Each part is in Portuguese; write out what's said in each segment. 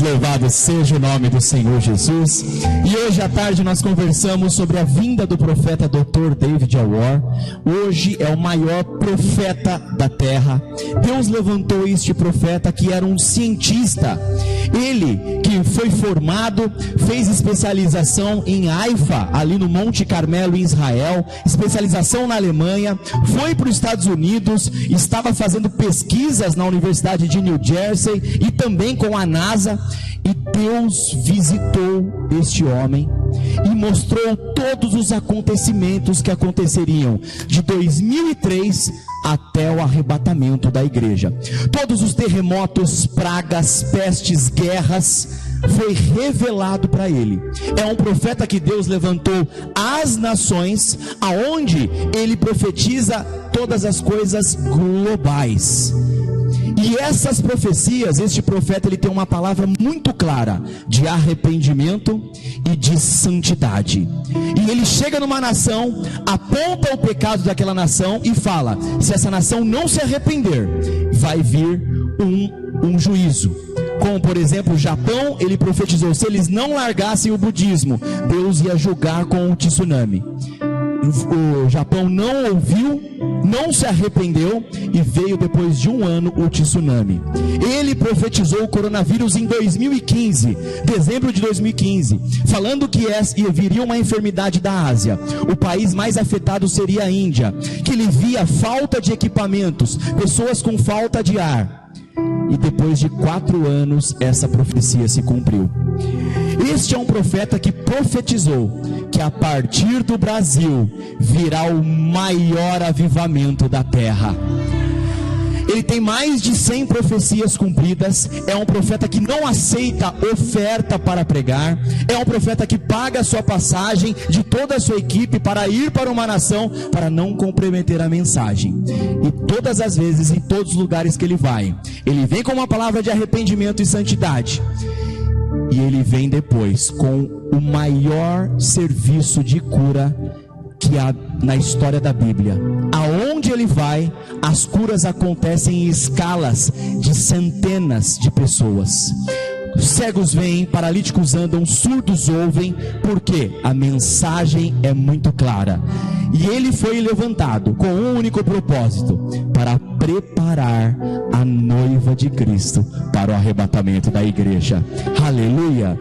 Louvado seja o nome do Senhor Jesus. E hoje à tarde nós conversamos sobre a vinda do profeta Dr. David Alwar. Hoje é o maior profeta da terra. Deus levantou este profeta que era um cientista. Ele que foi formado, fez especialização em Haifa, ali no Monte Carmelo em Israel, especialização na Alemanha, foi para os Estados Unidos, estava fazendo pesquisas na Universidade de New Jersey e também com a NASA. E Deus visitou este homem e mostrou todos os acontecimentos que aconteceriam de 2003 até o arrebatamento da igreja. Todos os terremotos, pragas, pestes, guerras, foi revelado para ele. É um profeta que Deus levantou às nações, aonde ele profetiza todas as coisas globais. E essas profecias, este profeta, ele tem uma palavra muito clara de arrependimento e de santidade. E ele chega numa nação, aponta o pecado daquela nação e fala: se essa nação não se arrepender, vai vir um juízo. Como por exemplo o Japão, ele profetizou: se eles não largassem o budismo, Deus ia julgar com um tsunami. O Japão não ouviu, não se arrependeu e veio depois de um ano o tsunami. Ele profetizou o coronavírus em 2015, dezembro de 2015, falando que viria uma enfermidade da Ásia. O país mais afetado seria a Índia, que ele via falta de equipamentos, pessoas com falta de ar. E depois de 4 anos essa profecia se cumpriu. Este é um profeta que profetizou que a partir do Brasil virá o maior avivamento da terra. Ele tem mais de 100 profecias cumpridas. É um profeta que não aceita oferta para pregar. É um profeta que paga a sua passagem de toda a sua equipe para ir para uma nação, para não comprometer a mensagem. E todas as vezes, em todos os lugares que ele vai, ele vem com uma palavra de arrependimento e santidade. E ele vem depois com o maior serviço de cura que há na história da Bíblia. Aonde ele vai, as curas acontecem em escalas de centenas de pessoas. Cegos veem, paralíticos andam, surdos ouvem, porque a mensagem é muito clara. E ele foi levantado com um único propósito: para preparar a noiva de Cristo para o arrebatamento da igreja. Aleluia!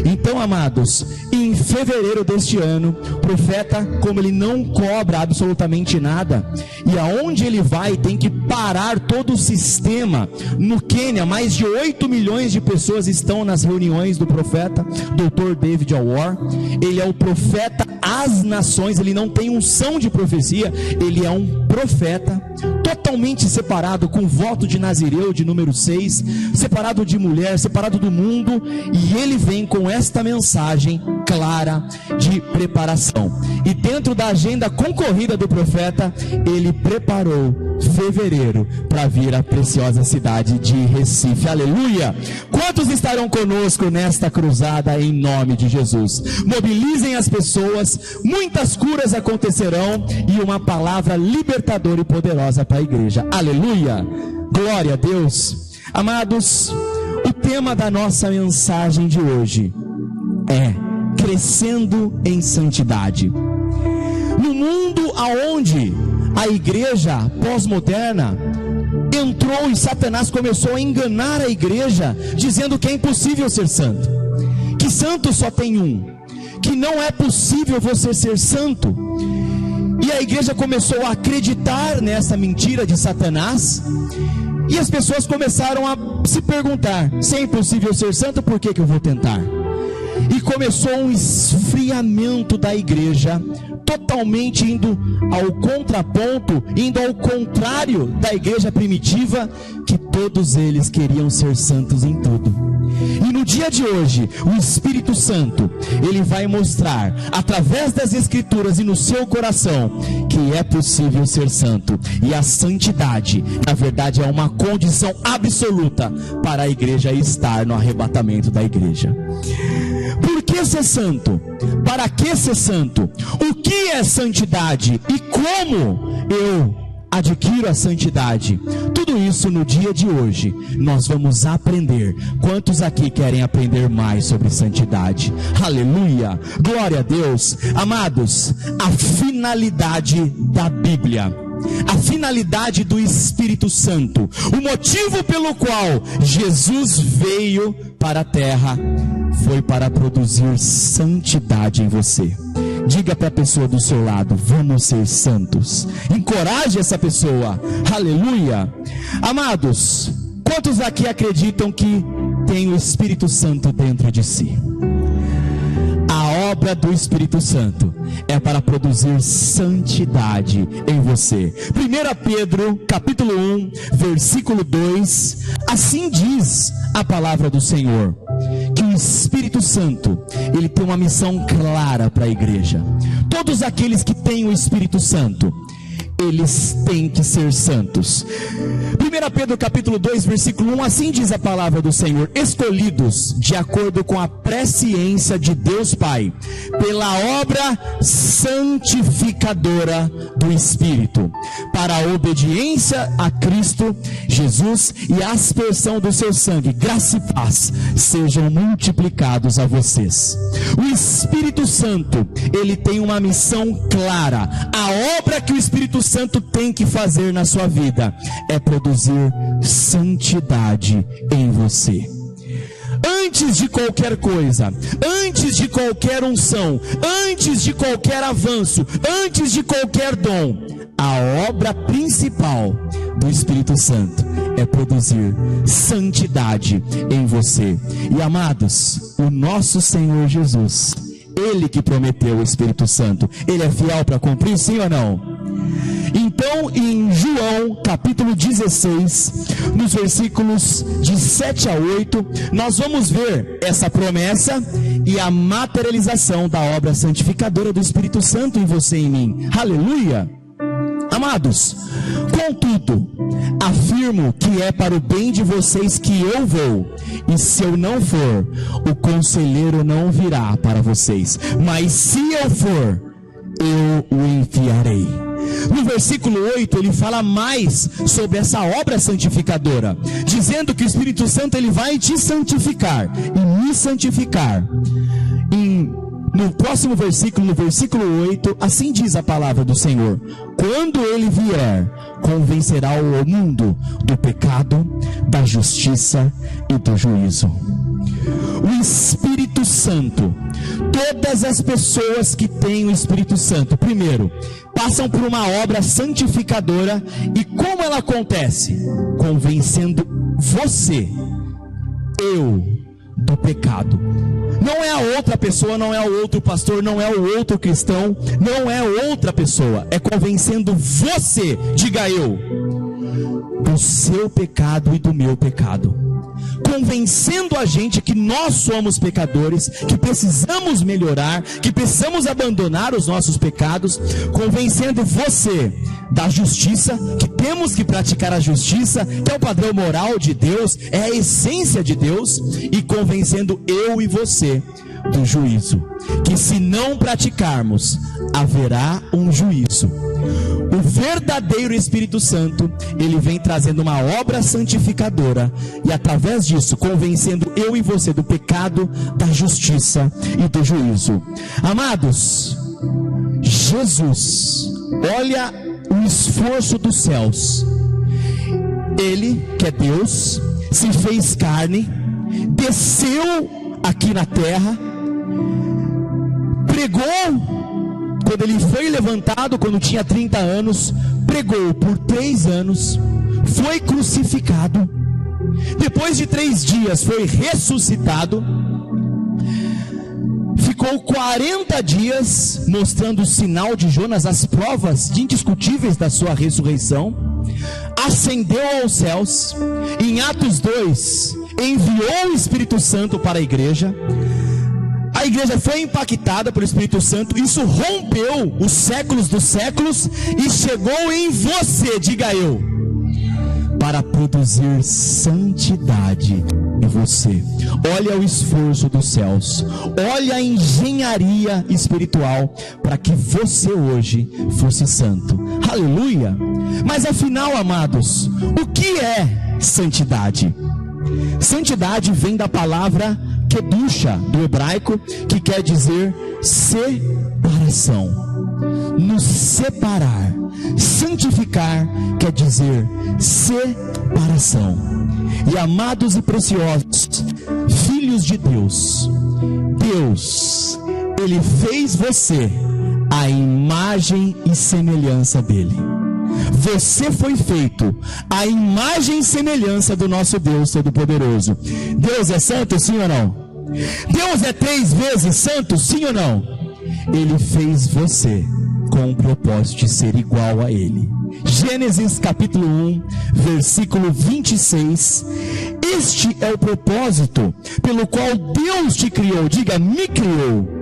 Então, amados, em fevereiro deste ano, profeta, como ele não cobra absolutamente nada, e aonde ele vai tem que parar todo o sistema. No Quênia, mais de 8 milhões de pessoas estão nas reuniões do profeta Dr. David Alwar. Ele é o profeta às nações, ele não tem unção de profecia, ele é um profeta totalmente separado, com voto de Nazireu de número 6, separado de mulher, separado do mundo, e ele vem com esta mensagem clara de preparação. E dentro da agenda concorrida do profeta, ele preparou fevereiro para vir à preciosa cidade de Recife. Aleluia! Quantos estarão conosco nesta cruzada em nome de Jesus? Mobilizem as pessoas, muitas curas acontecerão e uma palavra libertadora e poderosa para a igreja. Aleluia! Glória a Deus! Amados, o tema da nossa mensagem de hoje é crescendo em santidade. No mundo aonde a igreja pós-moderna entrou e Satanás começou a enganar a igreja, dizendo que é impossível ser santo, que santo só tem um, que não é possível você ser santo. E a igreja começou a acreditar nessa mentira de Satanás, e as pessoas começaram a se perguntar: se é impossível ser santo, por que eu vou tentar? E começou um esfriamento da igreja, totalmente indo ao contraponto, indo ao contrário da igreja primitiva, que todos eles queriam ser santos em tudo. E no dia de hoje, o Espírito Santo, ele vai mostrar, através das Escrituras e no seu coração, que é possível ser santo. E a santidade, na verdade, é uma condição absoluta para a igreja estar no arrebatamento da igreja. Por que ser santo? Para que ser santo? O que é santidade? E como eu adquiro a santidade. Tudo isso no dia de hoje nós vamos aprender. Quantos aqui querem aprender mais sobre santidade? Aleluia, glória a Deus. Amados, a finalidade da Bíblia, a finalidade do Espírito Santo, o motivo pelo qual Jesus veio para a terra, foi para produzir santidade em você. Diga para a pessoa do seu lado: vamos ser santos. Encoraje essa pessoa. Aleluia. Amados, quantos aqui acreditam que tem o Espírito Santo dentro de si? A obra do Espírito Santo é para produzir santidade em você. 1 Pedro capítulo 1 versículo 2, assim diz a palavra do Senhor, que o Espírito Santo, ele tem uma missão clara para a igreja. Todos aqueles que têm o Espírito Santo, eles têm que ser santos. 1 Pedro capítulo 2 versículo 1, assim diz a palavra do Senhor: escolhidos de acordo com a presciência de Deus Pai, pela obra santificadora do Espírito, para a obediência a Cristo Jesus e a aspersão do seu sangue, graça e paz sejam multiplicados a vocês. O Espírito Santo, ele tem uma missão clara. A obra que o Espírito Santo tem que fazer na sua vida é produzir santidade em você. Antes de qualquer coisa, antes de qualquer unção, antes de qualquer avanço, antes de qualquer dom, a obra principal do Espírito Santo é produzir santidade em você. E amados, o nosso Senhor Jesus, Ele que prometeu o Espírito Santo, Ele é fiel para cumprir, sim ou não? Então, em João capítulo 16, nos versículos de 7 a 8, nós vamos ver essa promessa e a materialização da obra santificadora do Espírito Santo em você e em mim. Aleluia! Amados, contudo, afirmo que é para o bem de vocês que eu vou, e se eu não for, o conselheiro não virá para vocês, mas se eu for, eu o enviarei. No versículo 8 ele fala mais sobre essa obra santificadora, dizendo que o Espírito Santo, ele vai te santificar e me santificar. No próximo versículo, no versículo 8, assim diz a palavra do Senhor: quando ele vier, convencerá o mundo do pecado, da justiça e do juízo. O Espírito Santo, todas as pessoas que têm o Espírito Santo, primeiro, passam por uma obra santificadora. E como ela acontece? Convencendo você, eu, do pecado. Não é a outra pessoa, não é o outro pastor, não é o outro cristão, não é outra pessoa. É convencendo você, diga eu, do seu pecado e do meu pecado. Convencendo a gente que nós somos pecadores, que precisamos melhorar, que precisamos abandonar os nossos pecados. Convencendo você da justiça, que temos que praticar a justiça, que é o padrão moral de Deus, é a essência de Deus. E convencendo eu e você do juízo, que se não praticarmos, haverá um juízo. O verdadeiro Espírito Santo, ele vem trazendo uma obra santificadora, e através disso, convencendo eu e você do pecado, da justiça e do juízo. Amados, Jesus, olha o esforço dos céus. Ele, que é Deus, se fez carne, desceu aqui na terra, pregou. Quando ele foi levantado, quando tinha 30 anos, pregou por 3 anos, foi crucificado, depois de 3 dias foi ressuscitado, ficou 40 dias mostrando o sinal de Jonas, as provas indiscutíveis da sua ressurreição, ascendeu aos céus. Em Atos 2, enviou o Espírito Santo para a igreja. A igreja foi impactada pelo Espírito Santo. Isso rompeu os séculos dos séculos e chegou em você, diga eu, para produzir santidade. é você. Olha o esforço dos céus, olha a engenharia espiritual para que você hoje fosse santo. Aleluia! Mas afinal, amados, o que é santidade? Santidade vem da palavra kedusha, do hebraico, que quer dizer separação. Nos separar. Santificar quer dizer separação. E amados e preciosos filhos de Deus, Deus, Ele fez você à imagem e semelhança dEle. Você foi feito à imagem e semelhança do nosso Deus Todo-Poderoso. Deus é santo, sim ou não? Deus é 3 vezes santo, sim ou não? Ele fez você com o propósito de ser igual a Ele. Gênesis capítulo 1, versículo 26. Este é o propósito pelo qual Deus te criou. Diga, me criou.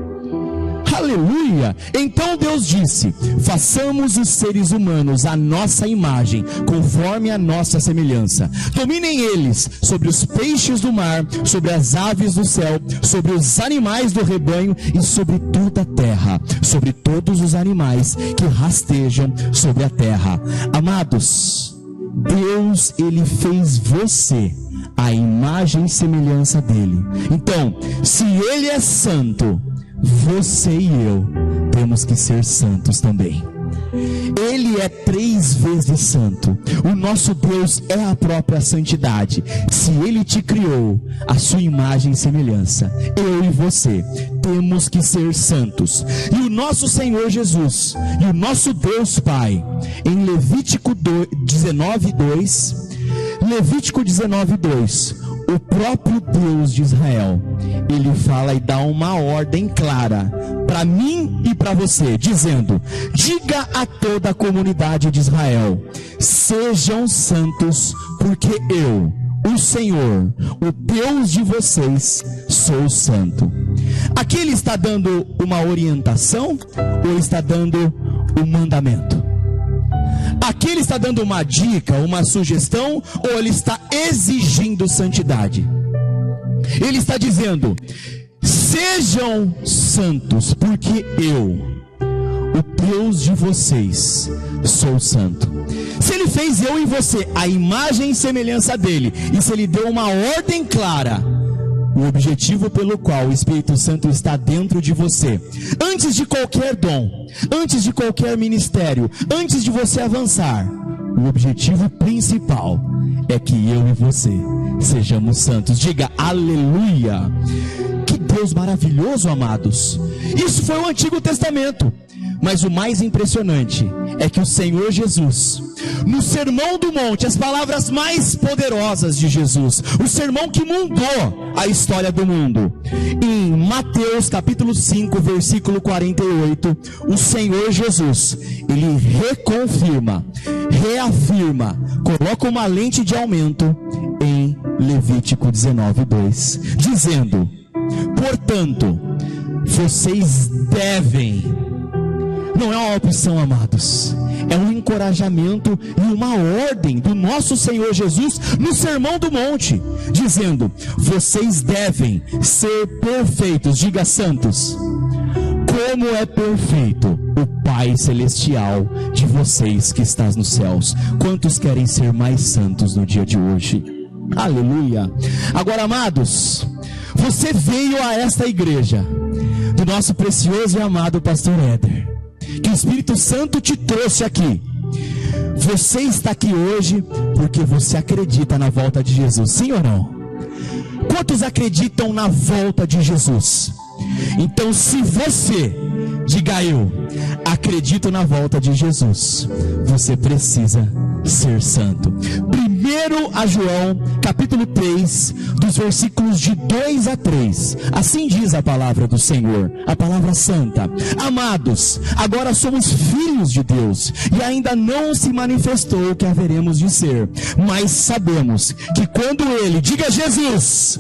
Aleluia! Então Deus disse: façamos os seres humanos à nossa imagem, conforme a nossa semelhança. Dominem eles sobre os peixes do mar, sobre as aves do céu, sobre os animais do rebanho e sobre toda a terra, sobre todos os animais que rastejam sobre a terra. Amados, Deus, Ele fez você à imagem e semelhança dEle. Então, se Ele é santo, você e eu temos que ser santos também. Ele é 3 vezes santo. O nosso Deus é a própria santidade. Se Ele te criou à sua imagem e semelhança, eu e você temos que ser santos. E o nosso Senhor Jesus e o nosso Deus Pai, em Levítico 19:2, Levítico 19:2, o próprio Deus de Israel, Ele fala e dá uma ordem clara para mim e para você, dizendo: diga a toda a comunidade de Israel, sejam santos, porque eu, o Senhor, o Deus de vocês, sou santo. Aqui Ele está dando uma orientação ou está dando um mandamento? Aqui Ele está dando uma dica, uma sugestão, ou Ele está exigindo santidade? Ele está dizendo: sejam santos, porque eu, o Deus de vocês, sou santo. Se Ele fez eu e você à imagem e semelhança dEle, e se Ele deu uma ordem clara, o objetivo pelo qual o Espírito Santo está dentro de você, antes de qualquer dom, antes de qualquer ministério, antes de você avançar, o objetivo principal é que eu e você sejamos santos. Diga aleluia! Que Deus maravilhoso, amados! Isso foi o Antigo Testamento. Mas o mais impressionante é que o Senhor Jesus, no Sermão do Monte, as palavras mais poderosas de Jesus, o sermão que mudou a história do mundo, em Mateus capítulo 5, versículo 48, o Senhor Jesus, Ele reconfirma, reafirma, coloca uma lente de aumento em Levítico 19:2, dizendo: portanto, vocês devem. Não é uma opção, amados, é um encorajamento e uma ordem do nosso Senhor Jesus no Sermão do Monte, dizendo: vocês devem ser perfeitos, diga santos, como é perfeito o Pai Celestial de vocês que estás nos céus. Quantos querem ser mais santos no dia de hoje? Aleluia! Agora, amados, você veio a esta igreja do nosso precioso e amado pastor Éder, que o Espírito Santo te trouxe aqui. Você está aqui hoje porque você acredita na volta de Jesus, sim ou não? Quantos acreditam na volta de Jesus? Então, se você, diga eu, acredito na volta de Jesus, você precisa ser santo. 1 João capítulo 3, dos versículos de 2 a 3, assim diz a palavra do Senhor, a palavra santa: amados, agora somos filhos de Deus, e ainda não se manifestou o que haveremos de ser, mas sabemos que quando Ele, diga Jesus,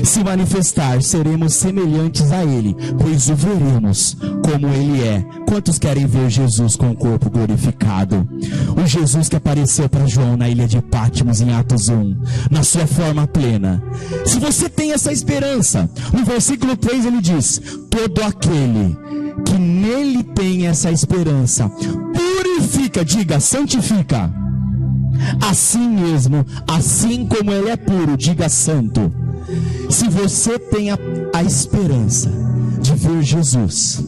se manifestar, seremos semelhantes a Ele, pois o veremos como Ele é. Quantos querem ver Jesus com o corpo glorificado? O Jesus que apareceu para João na ilha de Patmos em Atos 1, na sua forma plena. Se você tem essa esperança, no versículo 3 ele diz: todo aquele que nele tem essa esperança purifica, diga, santifica. Assim mesmo, assim como Ele é puro, diga, santo. Se você tem a esperança de ver Jesus,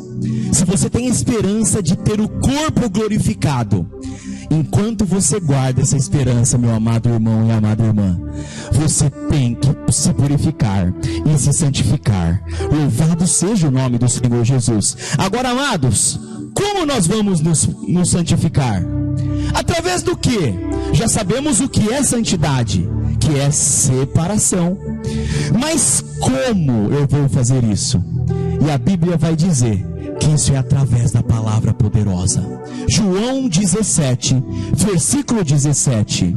se você tem a esperança de ter o corpo glorificado, enquanto você guarda essa esperança, meu amado irmão e amada irmã, você tem que se purificar e se santificar. Louvado seja o nome do Senhor Jesus. Agora, amados, como nós vamos nos santificar? Através do que? Já sabemos o que é santidade, que é separação. Mas como eu vou fazer isso? E a Bíblia vai dizer que isso é através da palavra poderosa. João 17, versículo 17.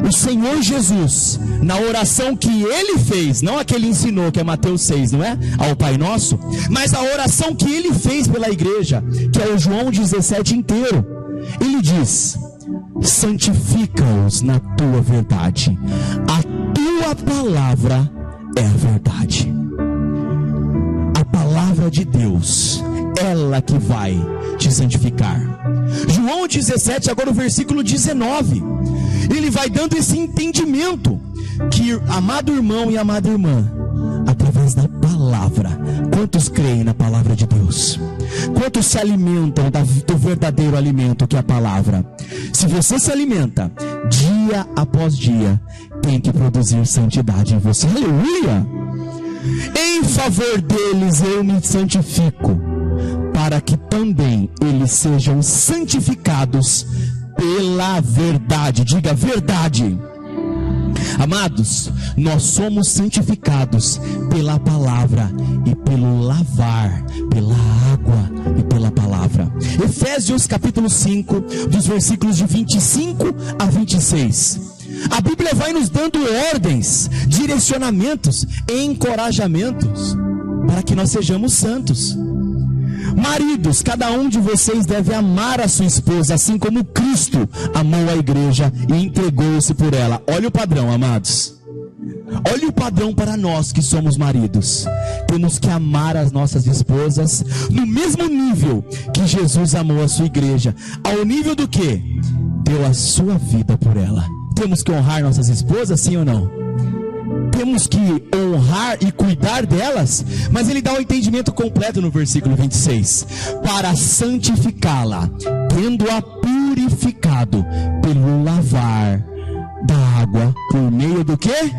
O Senhor Jesus, na oração que Ele fez, não a que Ele ensinou, que é Mateus 6, não é? Ao Pai Nosso, mas a oração que Ele fez pela igreja, que é o João 17 inteiro. Ele diz: santifica-os na tua verdade, a tua palavra é a verdade. A palavra de Deus, ela que vai te santificar. João 17, agora o versículo 19, ele vai dando esse entendimento que, amado irmão e amada irmã, através da palavra, quantos creem na palavra de Deus? Quantos se alimentam do verdadeiro alimento que é a palavra? Se você se alimenta dia após dia, tem que produzir santidade em você. Aleluia! Em favor deles eu me santifico, para que também eles sejam santificados pela verdade. Diga, verdade. Amados, nós somos santificados pela palavra e pelo lavar, pela água e pela palavra. Efésios capítulo 5, dos versículos de 25 a 26. A Bíblia vai nos dando ordens, direcionamentos, encorajamentos para que nós sejamos santos. Maridos, cada um de vocês deve amar a sua esposa, assim como Cristo amou a igreja e entregou-se por ela. Olha o padrão, amados. Olha o padrão para nós que somos maridos. Temos que amar as nossas esposas no mesmo nível que Jesus amou a sua igreja. Ao nível do que? Deu a sua vida por ela. Temos que honrar nossas esposas, sim ou não? Temos que honrar e cuidar delas, mas ele dá o entendimento completo no versículo 26. Para santificá-la, tendo-a purificado pelo lavar da água, por meio do quê?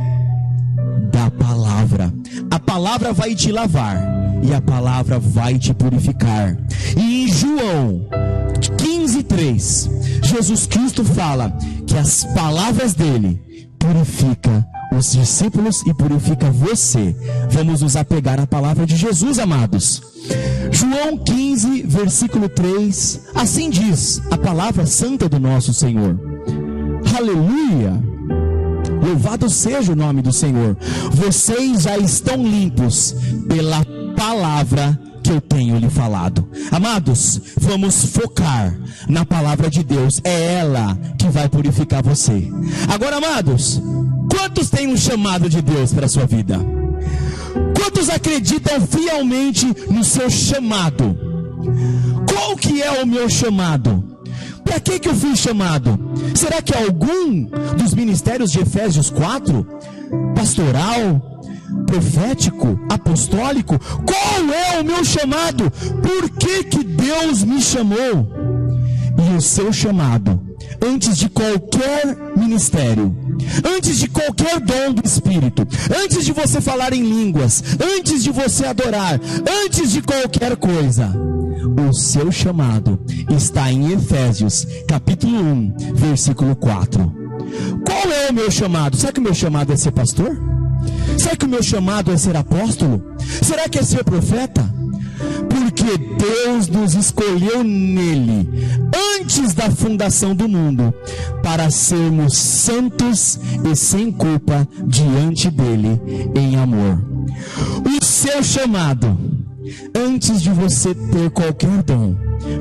Da palavra. A palavra vai te lavar e a palavra vai te purificar. E em João 15:3, Jesus Cristo fala que as palavras dele purificam os discípulos e purifica você. Vamos nos apegar à palavra de Jesus, amados. João 15, versículo 3, assim diz a palavra santa do nosso Senhor. Aleluia! Louvado seja o nome do Senhor. Vocês já estão limpos pela palavra que eu tenho lhe falado. Amados, vamos focar na palavra de Deus. É ela que vai purificar você. Agora, amados, quantos têm um chamado de Deus para a sua vida? Quantos acreditam fielmente no seu chamado? Qual que é o meu chamado? Para que eu fui chamado? Será que algum dos ministérios de Efésios 4? Pastoral? Profético? Apostólico? Qual é o meu chamado? Por que Deus me chamou? E o seu chamado, antes de qualquer ministério, antes de qualquer dom do Espírito, antes de você falar em línguas, antes de você adorar, antes de qualquer coisa, o seu chamado está em Efésios capítulo 1, versículo 4. Qual é o meu chamado? Será que o meu chamado é ser pastor? Será que o meu chamado é ser apóstolo? Será que é ser profeta? Por Porque Deus nos escolheu nele, antes da fundação do mundo, para sermos santos e sem culpa diante dele em amor. O seu chamado, antes de você ter qualquer dom,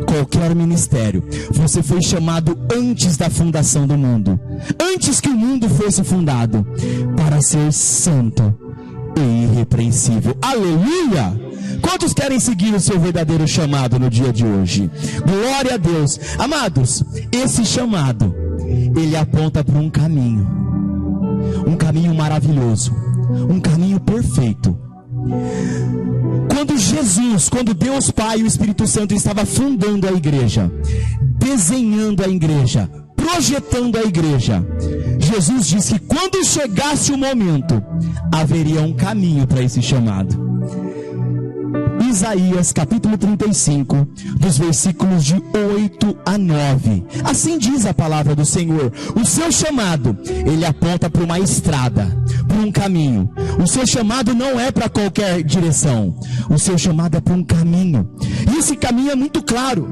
qualquer ministério, você foi chamado antes da fundação do mundo, antes que o mundo fosse fundado, para ser santo e irrepreensível. Aleluia! Quantos querem seguir o seu verdadeiro chamado no dia de hoje? Glória a Deus. Amados, esse chamado, ele aponta para um caminho maravilhoso, um caminho perfeito. Quando Deus Pai e o Espírito Santo estava fundando a igreja, desenhando a igreja, projetando a igreja, Jesus disse que quando chegasse o momento, haveria um caminho para esse chamado. Isaías capítulo 35, dos versículos de 8 a 9. Assim diz a palavra do Senhor: o seu chamado, ele aponta para uma estrada, para um caminho. O seu chamado não é para qualquer direção. O seu chamado é para um caminho. E esse caminho é muito claro.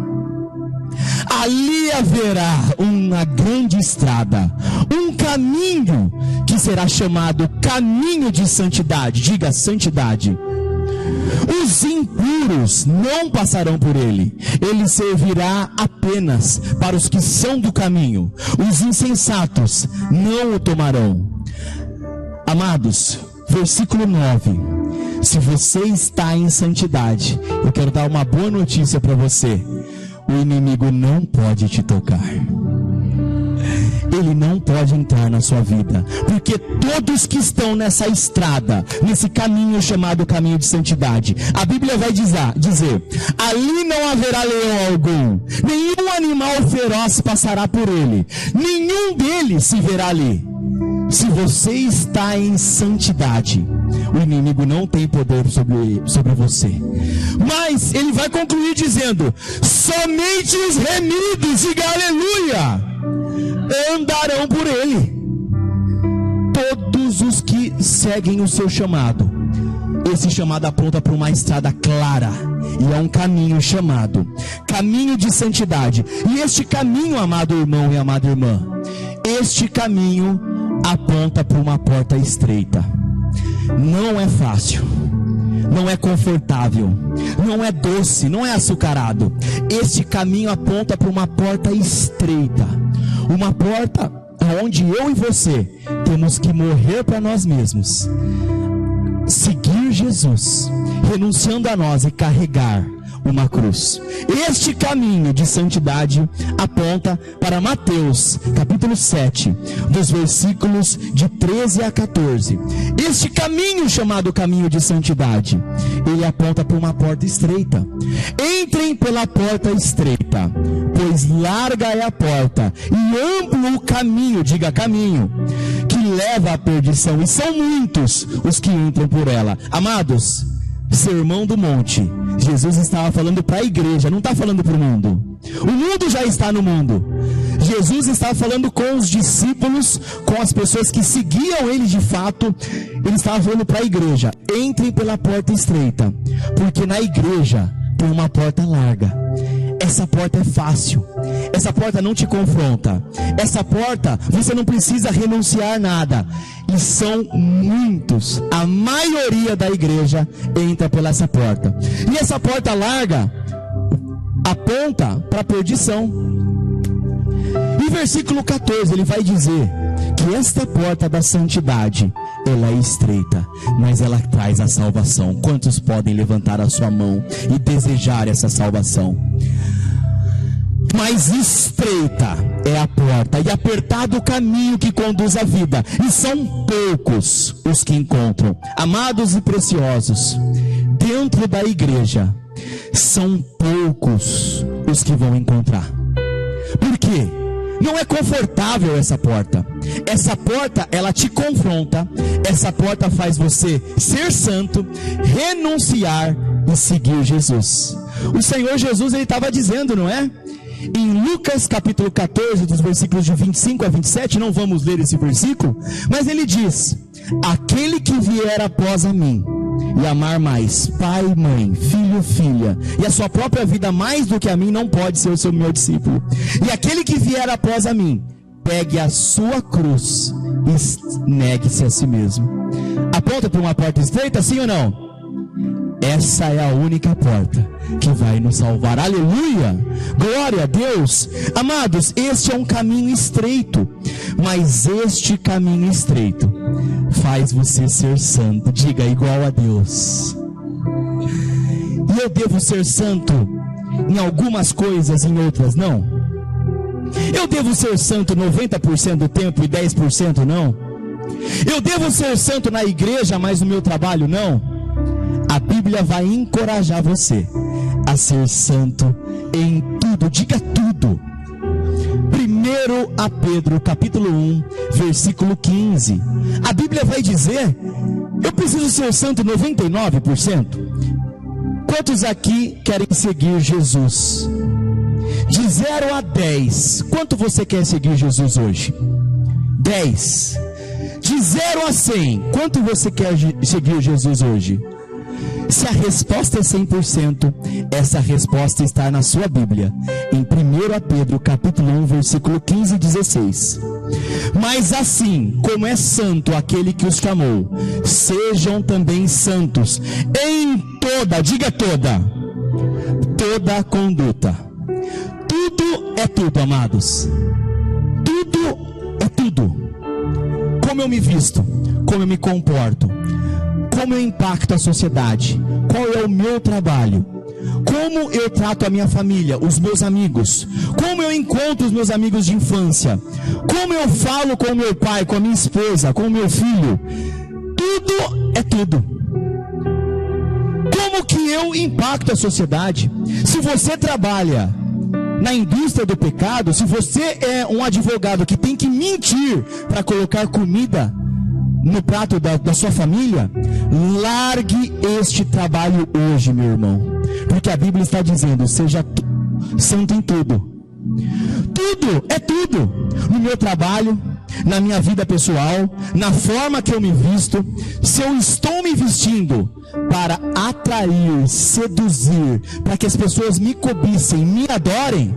Ali haverá uma grande estrada, um caminho que será chamado caminho de santidade. Diga santidade. Os impuros não passarão por ele. Ele servirá apenas para os que são do caminho. Os insensatos não o tomarão. Amados, versículo 9. Se você está em santidade, eu quero dar uma boa notícia para você: o inimigo não pode te tocar. Ele não pode entrar na sua vida, porque todos que estão nessa estrada, nesse caminho chamado caminho de santidade, a Bíblia vai dizer: ali não haverá leão algum, nenhum animal feroz passará por ele, nenhum deles se verá ali. Se você está em santidade, o inimigo não tem poder sobre você. Mas ele vai concluir dizendo: somente os remidos, diga aleluia, andarão por ele. Todos os que seguem o seu chamado. Esse chamado aponta para uma estrada clara, e é um caminho chamado caminho de santidade. E este caminho, amado irmão e amada irmã, este caminho aponta para uma porta estreita. Não é fácil, não é confortável, não é doce, não é açucarado. Este caminho aponta para uma porta estreita, uma porta onde eu e você temos que morrer para nós mesmos, seguir Jesus, renunciando a nós e carregar uma cruz. Este caminho de santidade aponta para Mateus capítulo 7, dos versículos de 13 a 14. Este caminho chamado caminho de santidade, ele aponta para uma porta estreita. Entrem pela porta estreita, pois larga é a porta e amplo o caminho, diga caminho, que leva à perdição, e são muitos os que entram por ela. Amados, Sermão do Monte, Jesus estava falando para a igreja, não está falando para o mundo. O mundo já está no mundo. Jesus estava falando com os discípulos, com as pessoas que seguiam ele de fato. Ele estava falando para a igreja: entrem pela porta estreita, porque na igreja tem uma porta larga. Essa porta é fácil, essa porta não te confronta, essa porta você não precisa renunciar nada. E são muitos, a maioria da igreja entra pela essa porta. E essa porta larga aponta para a perdição. E versículo 14 ele vai dizer que esta porta da santidade, ela é estreita, mas ela traz a salvação. Quantos podem levantar a sua mão e desejar essa salvação? Mas estreita é a porta e apertado o caminho que conduz à vida, e são poucos os que encontram. Amados e preciosos, dentro da igreja são poucos os que vão encontrar. Por quê? Não é confortável essa porta. Essa porta, ela te confronta. Essa porta faz você ser santo, renunciar e seguir Jesus. O Senhor Jesus, ele estava dizendo, não é? Em Lucas capítulo 14, dos versículos de 25 a 27, não vamos ler esse versículo, mas ele diz: aquele que vier após a mim e amar mais pai, mãe, filho, filha, e a sua própria vida mais do que a mim, não pode ser o seu meu discípulo. E aquele que vier após a mim, pegue a sua cruz e negue-se a si mesmo. Aponta para uma porta estreita, sim ou não? Essa é a única porta que vai nos salvar. Aleluia! Glória a Deus! Amados, este é um caminho estreito, mas este caminho estreito faz você ser santo. Diga, igual a Deus. E eu devo ser santo em algumas coisas, em outras não? Eu devo ser santo 90% do tempo e 10% não? Eu devo ser santo na igreja, mas no meu trabalho não? A Bíblia vai encorajar você a ser santo em tudo. Diga tudo. 1 a Pedro, capítulo 1, versículo 15. A Bíblia vai dizer: eu preciso ser santo 99%. Quantos aqui querem seguir Jesus? De 0 a 10, quanto você quer seguir Jesus hoje? 10. De 0 a 100, quanto você quer seguir Jesus hoje? Se a resposta é 100%, essa resposta está na sua Bíblia, em 1 Pedro, capítulo 1, versículo 15 e 16. Mas assim como é santo aquele que os chamou, sejam também santos em toda, diga toda conduta. Tudo é tudo, amados. Tudo é tudo. Como eu me visto, como eu me comporto, como eu impacto a sociedade, qual é o meu trabalho, como eu trato a minha família, os meus amigos, como eu encontro os meus amigos de infância, como eu falo com o meu pai, com a minha esposa, com o meu filho. Tudo é tudo. Como que eu impacto a sociedade? Se você trabalha na indústria do pecado, se você é um advogado que tem que mentir para colocar comida no prato da sua família, largue este trabalho hoje, meu irmão, porque a Bíblia está dizendo: seja santo em tudo. Tudo é tudo. No meu trabalho, na minha vida pessoal, na forma que eu me visto. Se eu estou me vestindo para atrair, seduzir, para que as pessoas me cobicem, me adorem,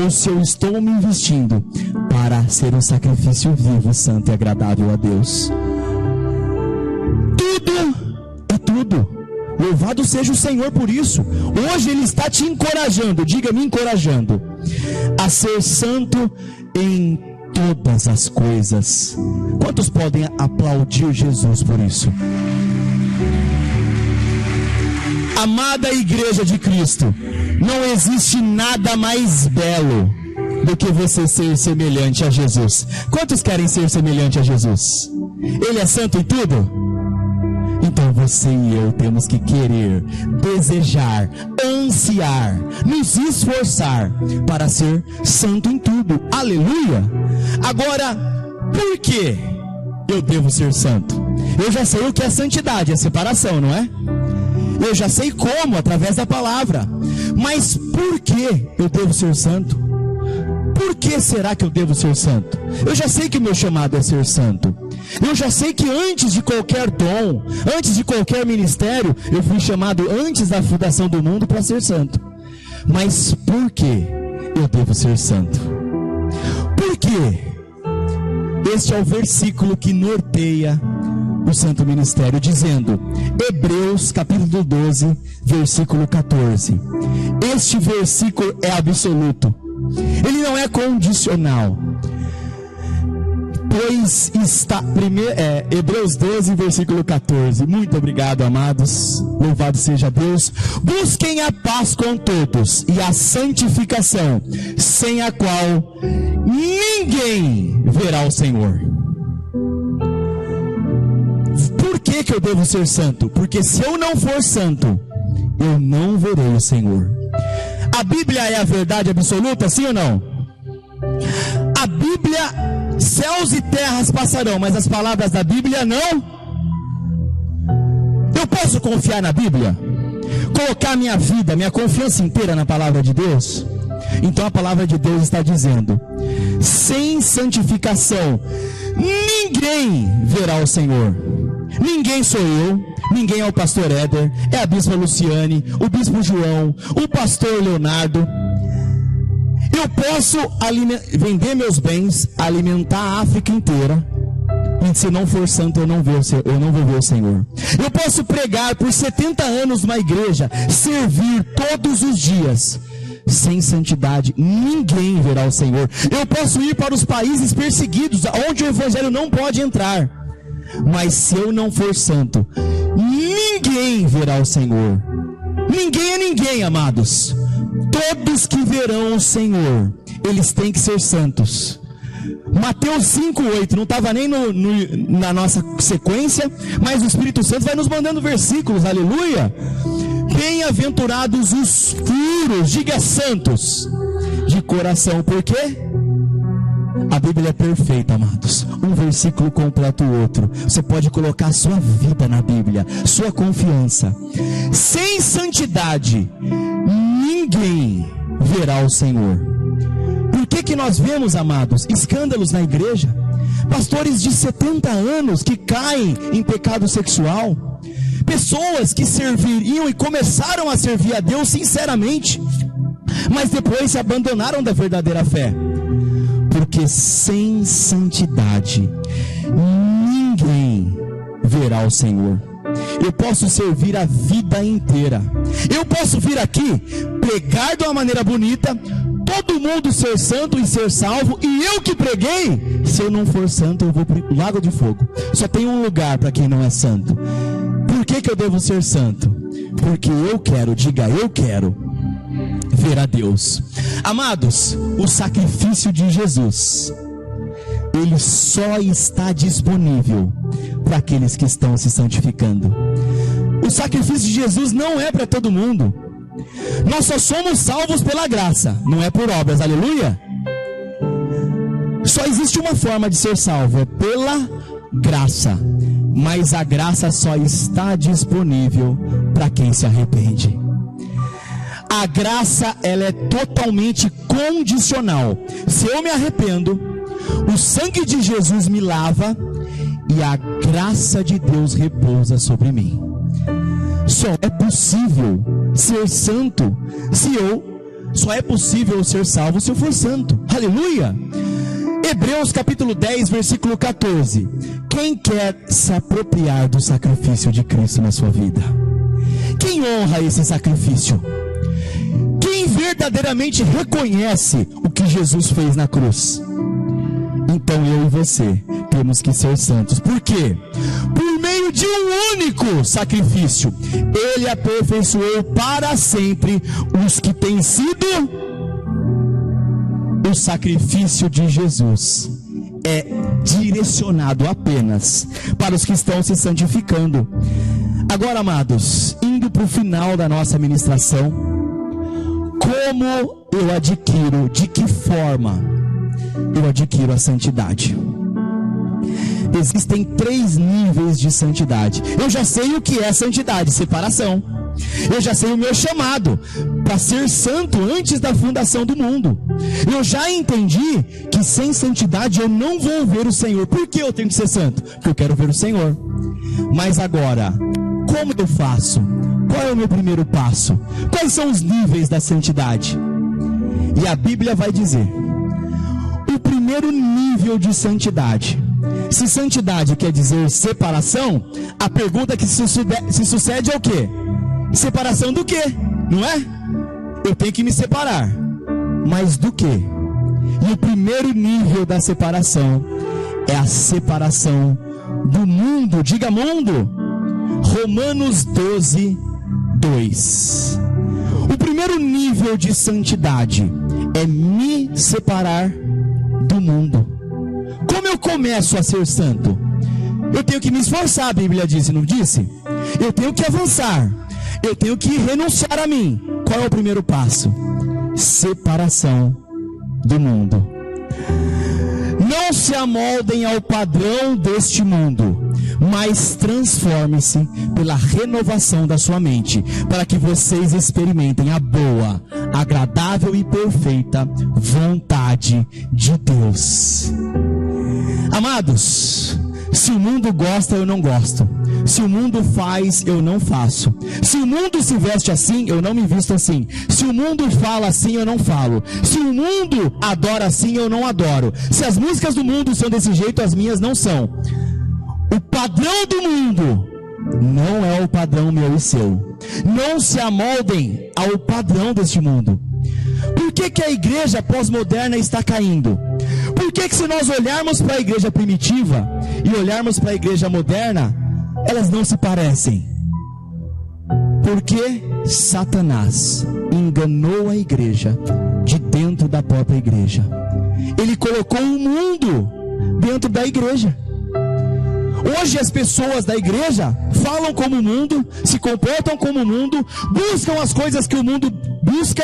ou se eu estou me vestindo para ser um sacrifício vivo, santo e agradável a Deus. Tudo é tudo. Louvado seja o Senhor por isso. Hoje Ele está te encorajando, diga, me encorajando a ser santo em todas as coisas. Quantos podem aplaudir Jesus por isso? Amada Igreja de Cristo, não existe nada mais belo do que você ser semelhante a Jesus. Quantos querem ser semelhante a Jesus? Ele é santo em tudo? Então você e eu temos que querer, desejar, ansiar, nos esforçar para ser santo em tudo. Aleluia! Agora, por que eu devo ser santo? Eu já sei o que é santidade, é separação, não é? Eu já sei como, através da palavra. Mas por que eu devo ser santo? Por que será que eu devo ser santo? Eu já sei que o meu chamado é ser santo. Eu já sei que antes de qualquer dom, antes de qualquer ministério, eu fui chamado antes da fundação do mundo para ser santo. Mas por que eu devo ser santo? Por quê? Este é o versículo que norteia o santo ministério, dizendo, Hebreus capítulo 12, versículo 14. Este versículo é absoluto. Ele não é condicional. Pois está, Hebreus 12, versículo 14. Muito obrigado, amados. Louvado seja Deus. Busquem a paz com todos e a santificação, sem a qual ninguém verá o Senhor. Por que eu devo ser santo? Porque se eu não for santo, eu não verei o Senhor. A Bíblia é a verdade absoluta, sim ou não? A Bíblia, céus e terras passarão, mas as palavras da Bíblia não. Eu posso confiar na Bíblia? Colocar minha vida, minha confiança inteira na palavra de Deus? Então a palavra de Deus está dizendo: sem santificação ninguém verá o Senhor. Ninguém sou eu, ninguém é o pastor Éder, é a bispa Luciane, o bispo João, o pastor Leonardo. Eu posso vender meus bens, alimentar a África inteira, e se não for santo eu não vou ver o Senhor. Eu posso pregar por 70 anos numa igreja, servir todos os dias. Sem santidade ninguém verá o Senhor. Eu posso ir para os países perseguidos, onde o evangelho não pode entrar, mas se eu não for santo, ninguém verá o Senhor. Ninguém é ninguém, amados. Todos que verão o Senhor, eles têm que ser santos. Mateus 5:8, não estava nem na nossa sequência, mas o Espírito Santo vai nos mandando versículos, aleluia. Bem-aventurados os puros, diga santos, de coração, por quê? A Bíblia é perfeita, amados. Um versículo completa o outro. Você pode colocar sua vida na Bíblia, sua confiança. Sem santidade, ninguém verá o Senhor. Por que nós vemos, amados, escândalos na igreja? Pastores de 70 anos que caem em pecado sexual. Pessoas que serviriam e começaram a servir a Deus sinceramente, mas depois se abandonaram da verdadeira fé. Porque sem santidade ninguém verá o Senhor. Eu posso servir a vida inteira. Eu posso vir aqui, pregar de uma maneira bonita, todo mundo ser santo e ser salvo, e eu que preguei, se eu não for santo eu vou para o lago de fogo. Só tem um lugar para quem não é santo. Por que eu devo ser santo? Porque eu quero, diga eu quero ver a Deus. Amados, o sacrifício de Jesus, ele só está disponível para aqueles que estão se santificando. O sacrifício de Jesus não é para todo mundo. Nós só somos salvos pela graça, não é por obras, aleluia. Só existe uma forma de ser salvo, é pela graça. Mas a graça só está disponível para quem se arrepende. A graça, ela é totalmente condicional. Se eu me arrependo, o sangue de Jesus me lava e a graça de Deus repousa sobre mim. Só é possível ser santo só é possível ser salvo se eu for santo. Aleluia! Hebreus capítulo 10, versículo 14. Quem quer se apropriar do sacrifício de Cristo na sua vida? Quem honra esse sacrifício? Quem verdadeiramente reconhece o que Jesus fez na cruz? Então eu e você temos que ser santos. Por quê? Por meio de um único sacrifício, Ele aperfeiçoou para sempre os que têm sido. O sacrifício de Jesus é direcionado apenas para os que estão se santificando. Agora, amados, indo para o final da nossa ministração, como eu adquiro, de que forma eu adquiro a santidade? Existem 3 níveis de santidade. Eu já sei o que é santidade, separação. Eu já sei o meu chamado para ser santo antes da fundação do mundo. Eu já entendi que sem santidade eu não vou ver o Senhor. Por que eu tenho que ser santo? Porque eu quero ver o Senhor. Mas agora, como eu faço? Qual é o meu primeiro passo? Quais são os níveis da santidade? E a Bíblia vai dizer: o primeiro nível de santidade. Se santidade quer dizer separação, a pergunta que se sucede é o quê? Separação do quê? Não é? Eu tenho que me separar. Mas do quê? E o primeiro nível da separação é a separação do mundo. Diga mundo. Romanos 12, 2. O primeiro nível de santidade é me separar do mundo. Como eu começo a ser santo? Eu tenho que me esforçar, a Bíblia diz, não disse? Eu tenho que avançar. Eu tenho que renunciar a mim. Qual é o primeiro passo? Separação do mundo. Não se amoldem ao padrão deste mundo, mas transforme-se pela renovação da sua mente, para que vocês experimentem a boa, agradável e perfeita vontade de Deus. Amados, Se o mundo gosta, eu não gosto. Se o mundo faz, eu não faço. Se o mundo se veste assim, eu não me visto assim. Se o mundo fala assim, eu não falo. Se o mundo adora assim, eu não adoro. Se as músicas do mundo são desse jeito, as minhas não são. O padrão do mundo não é o padrão meu e seu. Não se amoldem ao padrão deste mundo. Por que a igreja pós-moderna está caindo? Por que se nós olharmos para a igreja primitiva e olharmos para a igreja moderna, elas não se parecem? Porque Satanás enganou a igreja de dentro da própria igreja. Ele colocou o mundo dentro da igreja. Hoje as pessoas da igreja falam como o mundo, se comportam como o mundo, buscam as coisas que o mundo busca,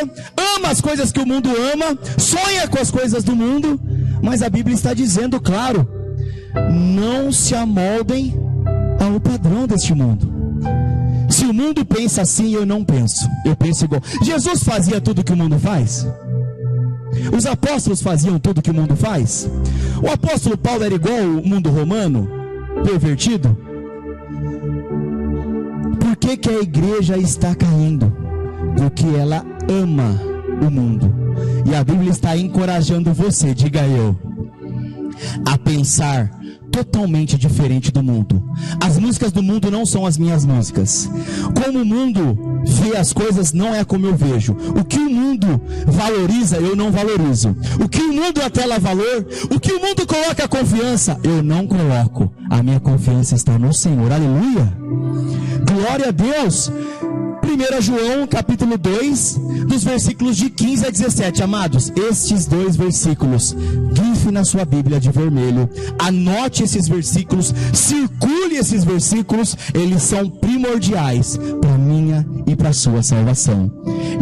ama as coisas que o mundo ama, sonha com as coisas do mundo, mas a Bíblia está dizendo, claro, não se amoldem ao padrão deste mundo. Se o mundo pensa assim, eu não penso, eu penso igual. Jesus fazia tudo que o mundo faz? Os apóstolos faziam tudo que o mundo faz? O apóstolo Paulo era igual ao mundo romano, pervertido? Por que a igreja está caindo? Porque ela ama o mundo. E a Bíblia está encorajando você, diga eu, a pensar totalmente diferente do mundo. As músicas do mundo não são as minhas músicas. Como o mundo vê as coisas, não é como eu vejo. O que o mundo valoriza, eu não valorizo. O que o mundo atela valor, o que o mundo coloca confiança, eu não coloco. A minha confiança está no Senhor. Aleluia! Glória a Deus! 1 João capítulo 2, dos versículos de 15 a 17. Amados, estes dois versículos, grife na sua Bíblia de vermelho, anote esses versículos, circule esses versículos, eles são primordiais para a minha e para a sua salvação.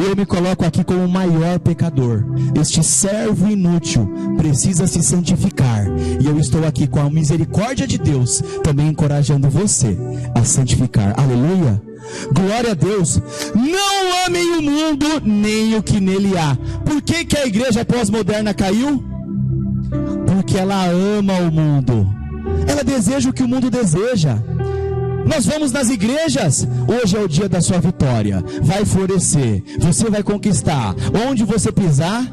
Eu me coloco aqui como o maior pecador. Este servo inútil precisa se santificar, e eu estou aqui com a misericórdia de Deus, também encorajando você a santificar. Aleluia! Glória a Deus. Não amem o mundo nem o que nele há. Por que a igreja pós-moderna caiu? Porque ela ama o mundo. Ela deseja o que o mundo deseja. Nós vamos nas igrejas. Hoje é o dia da sua vitória. Vai florescer. Você vai conquistar. Onde você pisar,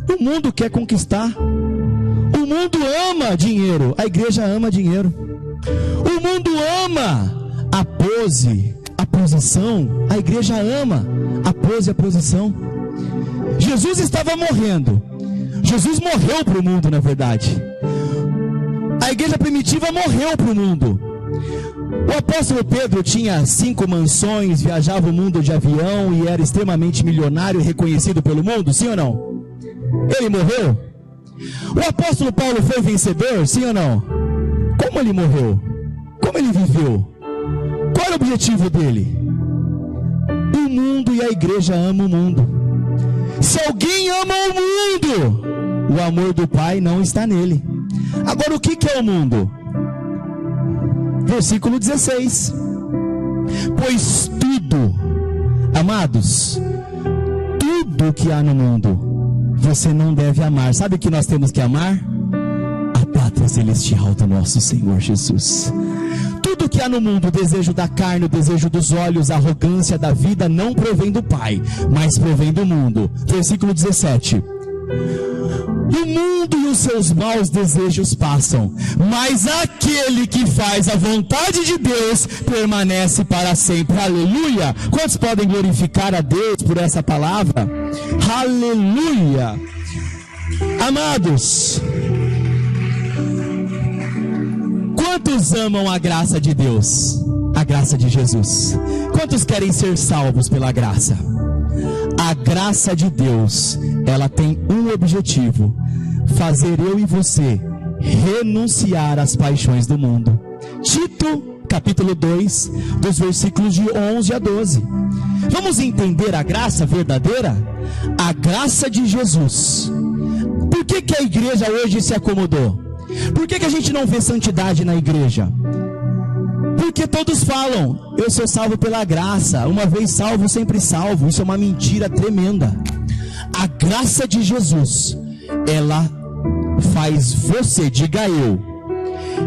o mundo quer conquistar. O mundo ama dinheiro. A igreja ama dinheiro. O mundo ama a pose, a posição. A igreja ama a pose e a posição. Jesus estava morrendo. Jesus morreu para o mundo, na verdade. A igreja primitiva morreu para o mundo. O apóstolo Pedro tinha 5 mansões, viajava o mundo de avião e era extremamente milionário e reconhecido pelo mundo, sim ou não? Ele morreu. O apóstolo Paulo foi vencedor, sim ou não? Como ele morreu? Como ele viveu? Qual era o objetivo dele? O mundo e a igreja amam o mundo. Se alguém ama o mundo, o amor do Pai não está nele. Agora, o que é o mundo? Versículo 16. Pois tudo, amados, tudo que há no mundo, você não deve amar. Sabe o que nós temos que amar? A pátria celestial do nosso Senhor Jesus. Tudo que há no mundo, o desejo da carne, o desejo dos olhos, a arrogância da vida, não provém do Pai, mas provém do mundo. Versículo 17. O mundo e os seus maus desejos passam, mas aquele que faz a vontade de Deus permanece para sempre. Aleluia! Quantos podem glorificar a Deus por essa palavra? Aleluia! Amados, quantos amam a graça de Deus? A graça de Jesus. Quantos querem ser salvos pela graça? A graça de Deus, ela tem um objetivo: fazer eu e você renunciar às paixões do mundo. Tito, capítulo 2, dos versículos de 11 a 12. Vamos entender a graça verdadeira? A graça de Jesus. Por que a igreja hoje se acomodou? Por que a gente não vê santidade na igreja? Porque todos falam, eu sou salvo pela graça, uma vez salvo, sempre salvo. Isso é uma mentira tremenda. A graça de Jesus, ela faz você, diga eu,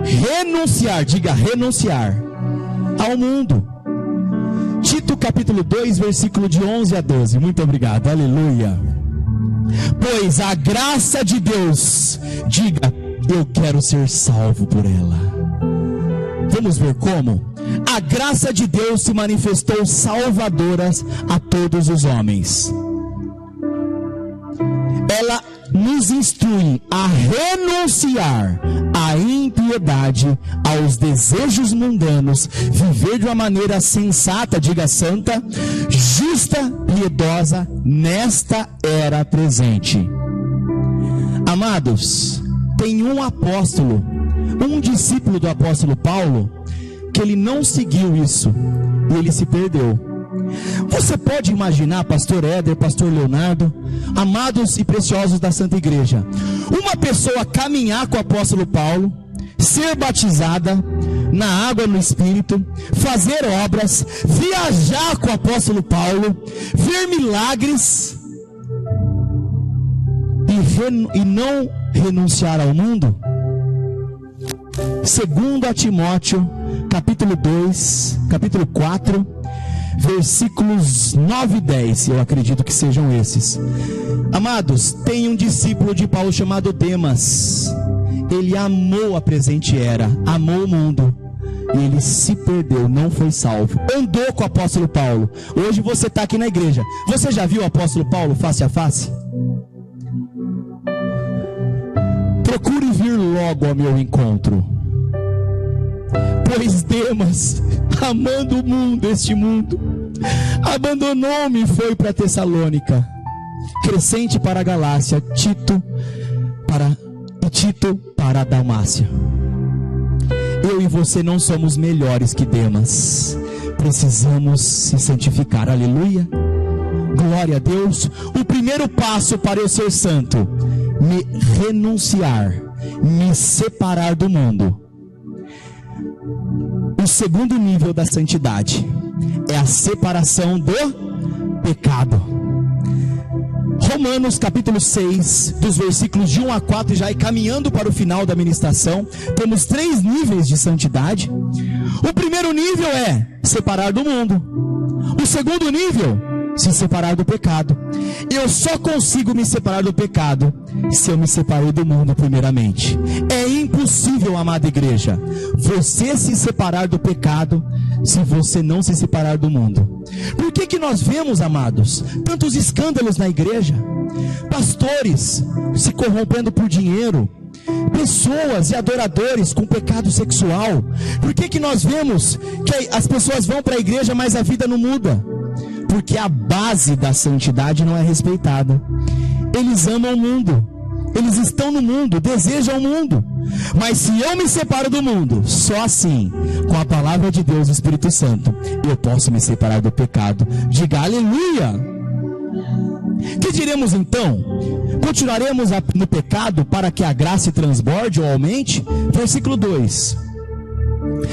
renunciar, diga renunciar, ao mundo. Tito capítulo 2, versículo de 11 a 12. Muito obrigado, aleluia. Pois a graça de Deus, diga, eu quero ser salvo por ela. Vamos ver como? A graça de Deus se manifestou salvadora a todos os homens. Ela nos instrui a renunciar à impiedade, aos desejos mundanos, viver de uma maneira sensata, diga santa, justa, piedosa, nesta era presente. Amados, tem um apóstolo, um discípulo do apóstolo Paulo, que ele não seguiu isso, e ele se perdeu. Você pode imaginar, pastor Éder, pastor Leonardo, amados e preciosos da Santa Igreja, uma pessoa caminhar com o apóstolo Paulo, ser batizada na água no Espírito, fazer obras, viajar com o apóstolo Paulo, ver milagres e não renunciar ao mundo? Segundo a Timóteo, capítulo 2, capítulo 4, versículos 9 e 10, eu acredito que sejam esses. Amados, tem um discípulo de Paulo chamado Demas. Ele amou a presente era, amou o mundo, e ele se perdeu, não foi salvo. Andou com o apóstolo Paulo. Hoje você está aqui na igreja. Você já viu o apóstolo Paulo face a face? Procure vir logo ao meu encontro. Pois Demas, amando o mundo, este mundo, abandonou-me e foi para Tessalônica, Crescente para a Galácia, Tito para a Dalmácia. Eu e você não somos melhores que Demas, precisamos se santificar, aleluia, glória a Deus. O primeiro passo para eu ser santo, me renunciar, me separar do mundo. O segundo nível da santidade é a separação do pecado. Romanos capítulo 6, dos versículos de 1 a 4, já caminhando para o final da ministração, temos 3 níveis de santidade. O primeiro nível é separar do mundo. O segundo nível, se separar do pecado. Eu só consigo me separar do pecado se eu me separei do mundo primeiramente. É impossível, amada igreja, você se separar do pecado se você não se separar do mundo. Por que nós vemos, amados, tantos escândalos na igreja? Pastores se corrompendo por dinheiro, pessoas e adoradores com pecado sexual. Por que nós vemos que as pessoas vão para a igreja, mas a vida não muda? Porque a base da santidade não é respeitada. Eles amam o mundo, eles estão no mundo, desejam o mundo. Mas se eu me separo do mundo, só assim, com a palavra de Deus, o Espírito Santo, eu posso me separar do pecado. Diga aleluia. Que diremos então? Continuaremos no pecado para que a graça transborde ou aumente? Versículo 2: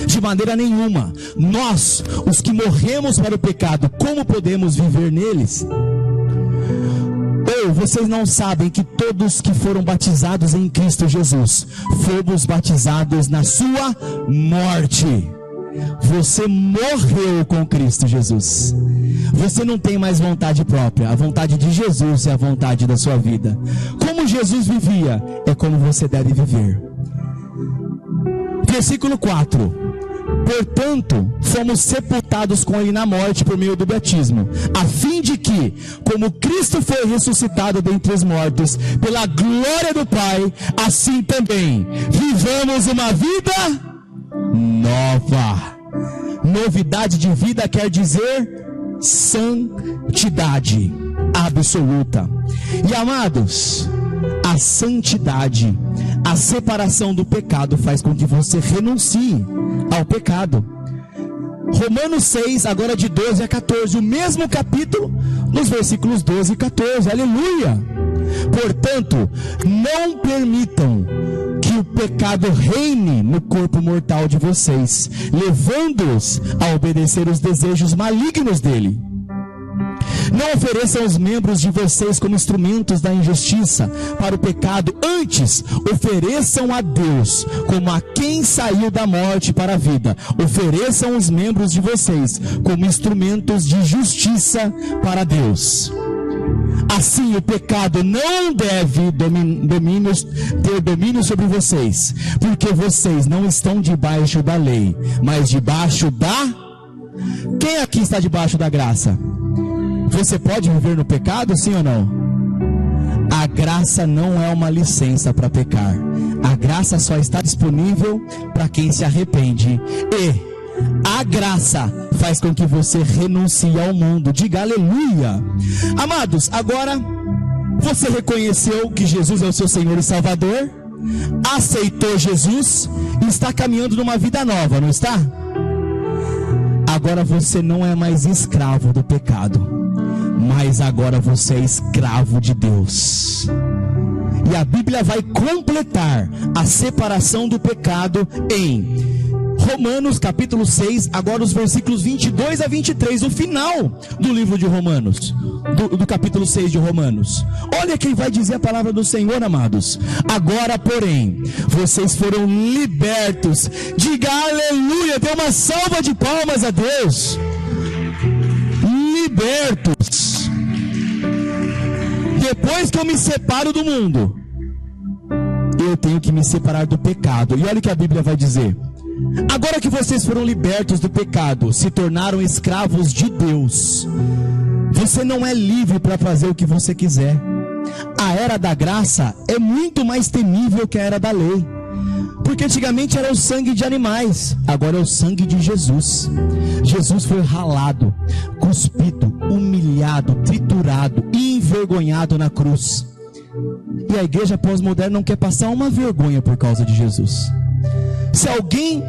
de maneira nenhuma. Nós, os que morremos para o pecado, como podemos viver neles? Ou vocês não sabem que todos que foram batizados em Cristo Jesus, fomos batizados na sua morte? Você morreu com Cristo Jesus. Você não tem mais vontade própria. A vontade de Jesus é a vontade da sua vida. Como Jesus vivia, é como você deve viver. Versículo 4: portanto, fomos sepultados com ele na morte por meio do batismo, a fim de que, como Cristo foi ressuscitado dentre os mortos, pela glória do Pai, assim também vivamos uma vida nova. Novidade de vida quer dizer santidade absoluta. E amados, a santidade, a separação do pecado faz com que você renuncie ao pecado. Romanos 6, agora de 12 a 14, o mesmo capítulo, nos versículos 12 e 14, aleluia. Portanto, não permitam que o pecado reine no corpo mortal de vocês, levando-os a obedecer os desejos malignos dele. Não ofereçam os membros de vocês como instrumentos da injustiça para o pecado. Antes, ofereçam a Deus como a quem saiu da morte para a vida. Ofereçam os membros de vocês como instrumentos de justiça para Deus. Assim, o pecado não deve ter domínio sobre vocês, porque vocês não estão debaixo da lei, mas debaixo da... Quem aqui está debaixo da graça? Você pode viver no pecado, sim ou não? A graça não é uma licença para pecar. A graça só está disponível para quem se arrepende. E a graça faz com que você renuncie ao mundo. Diga aleluia. Amados, agora você reconheceu que Jesus é o seu Senhor e Salvador, aceitou Jesus e está caminhando numa vida nova, não está? Agora você não é mais escravo do pecado, mas agora você é escravo de Deus. E a Bíblia vai completar a separação do pecado em Romanos capítulo 6, agora os versículos 22 a 23, o final do livro de Romanos, do capítulo 6 de Romanos. Olha quem vai dizer a palavra do Senhor, amados. Agora, porém, vocês foram libertos. Diga aleluia, dê uma salva de palmas a Deus. Libertos. Depois que eu me separo do mundo, eu tenho que me separar do pecado. E olha o que a Bíblia vai dizer. Agora que vocês foram libertos do pecado, se tornaram escravos de Deus, você não é livre para fazer o que você quiser. A era da graça é muito mais temível que a era da lei, porque antigamente era o sangue de animais, agora é o sangue de Jesus. Jesus foi ralado, cuspido, humilhado, triturado e envergonhado na cruz. E a igreja pós-moderna não quer passar uma vergonha por causa de Jesus. Se alguém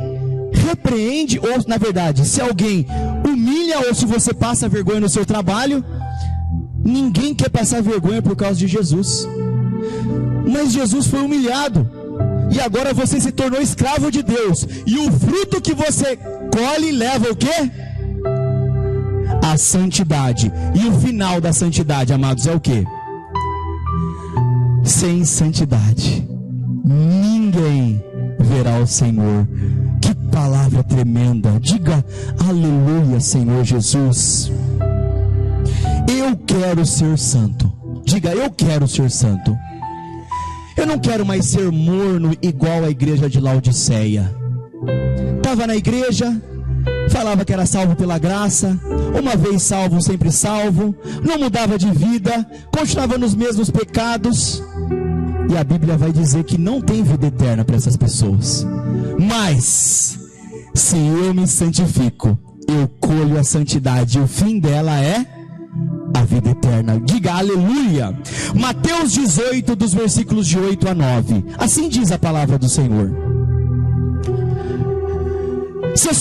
repreende, ou na verdade, se alguém humilha, ou se você passa vergonha no seu trabalho, ninguém quer passar vergonha por causa de Jesus. Mas Jesus foi humilhado, e agora você se tornou escravo de Deus, e o fruto que você colhe leva o quê? A santidade. E o final da santidade, amados, é o quê? Sem santidade ninguém verá o Senhor. Que palavra tremenda. Diga aleluia, Senhor Jesus. Eu quero ser santo. Diga, eu quero ser santo. Eu não quero mais ser morno igual a igreja de Laodiceia. Estava na igreja, falava que era salvo pela graça, uma vez salvo, sempre salvo, não mudava de vida, continuava nos mesmos pecados. E a Bíblia vai dizer que não tem vida eterna para essas pessoas. Mas, se eu me santifico, eu colho a santidade. E o fim dela é a vida eterna. Diga aleluia. Mateus 18, dos versículos de 8 a 9. Assim diz a palavra do Senhor. Se a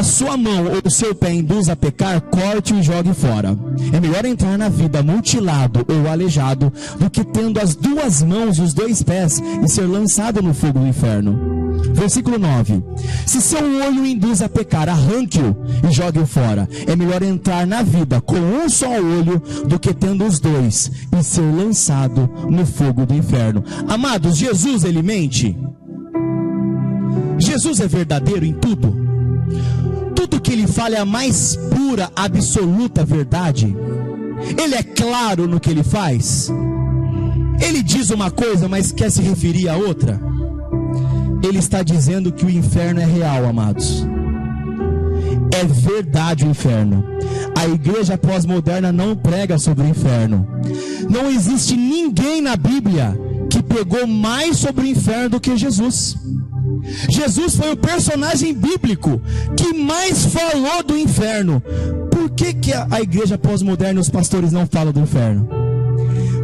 sua mão ou o seu pé induz a pecar, corte e jogue fora. É melhor entrar na vida mutilado ou aleijado do que tendo as duas mãos e os dois pés e ser lançado no fogo do inferno. Versículo 9. Se seu olho induz a pecar, arranque-o e jogue-o fora. É melhor entrar na vida com um só olho do que tendo os dois e ser lançado no fogo do inferno. Amados, Jesus, ele mente? Jesus é verdadeiro em tudo? Tudo que ele fala é a mais pura, absoluta verdade? Ele é claro no que ele faz? Ele diz uma coisa, mas quer se referir a outra? Ele está dizendo que o inferno é real, amados. É verdade o inferno. A igreja pós-moderna não prega sobre o inferno. Não existe ninguém na Bíblia que pregou mais sobre o inferno do que Jesus. Jesus foi o personagem bíblico que mais falou do inferno. Por que a igreja pós-moderna e os pastores não falam do inferno?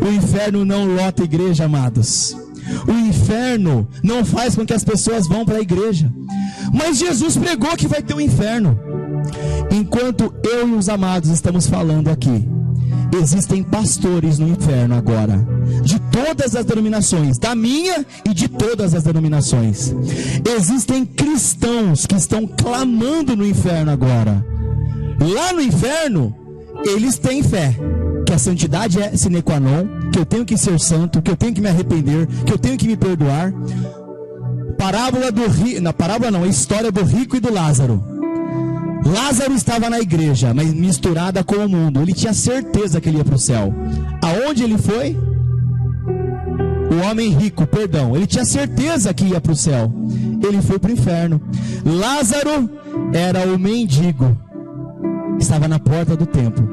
O inferno não lota a igreja, amados. O inferno não faz com que as pessoas vão para a igreja. Mas Jesus pregou que vai ter um inferno. Enquanto eu e os amados estamos falando aqui, existem pastores no inferno agora, de todas as denominações, da minha e de todas as denominações. Existem cristãos que estão clamando no inferno agora. Lá no inferno eles têm fé que a santidade é sine qua non, que eu tenho que ser santo, que eu tenho que me arrepender, que eu tenho que me perdoar. A história do rico e do Lázaro. Lázaro estava na igreja, mas misturada com o mundo. Ele tinha certeza que ele ia para o céu. Aonde ele foi? O homem rico, ele tinha certeza que ia para o céu. Ele foi para o inferno. Lázaro era o mendigo, estava na porta do templo.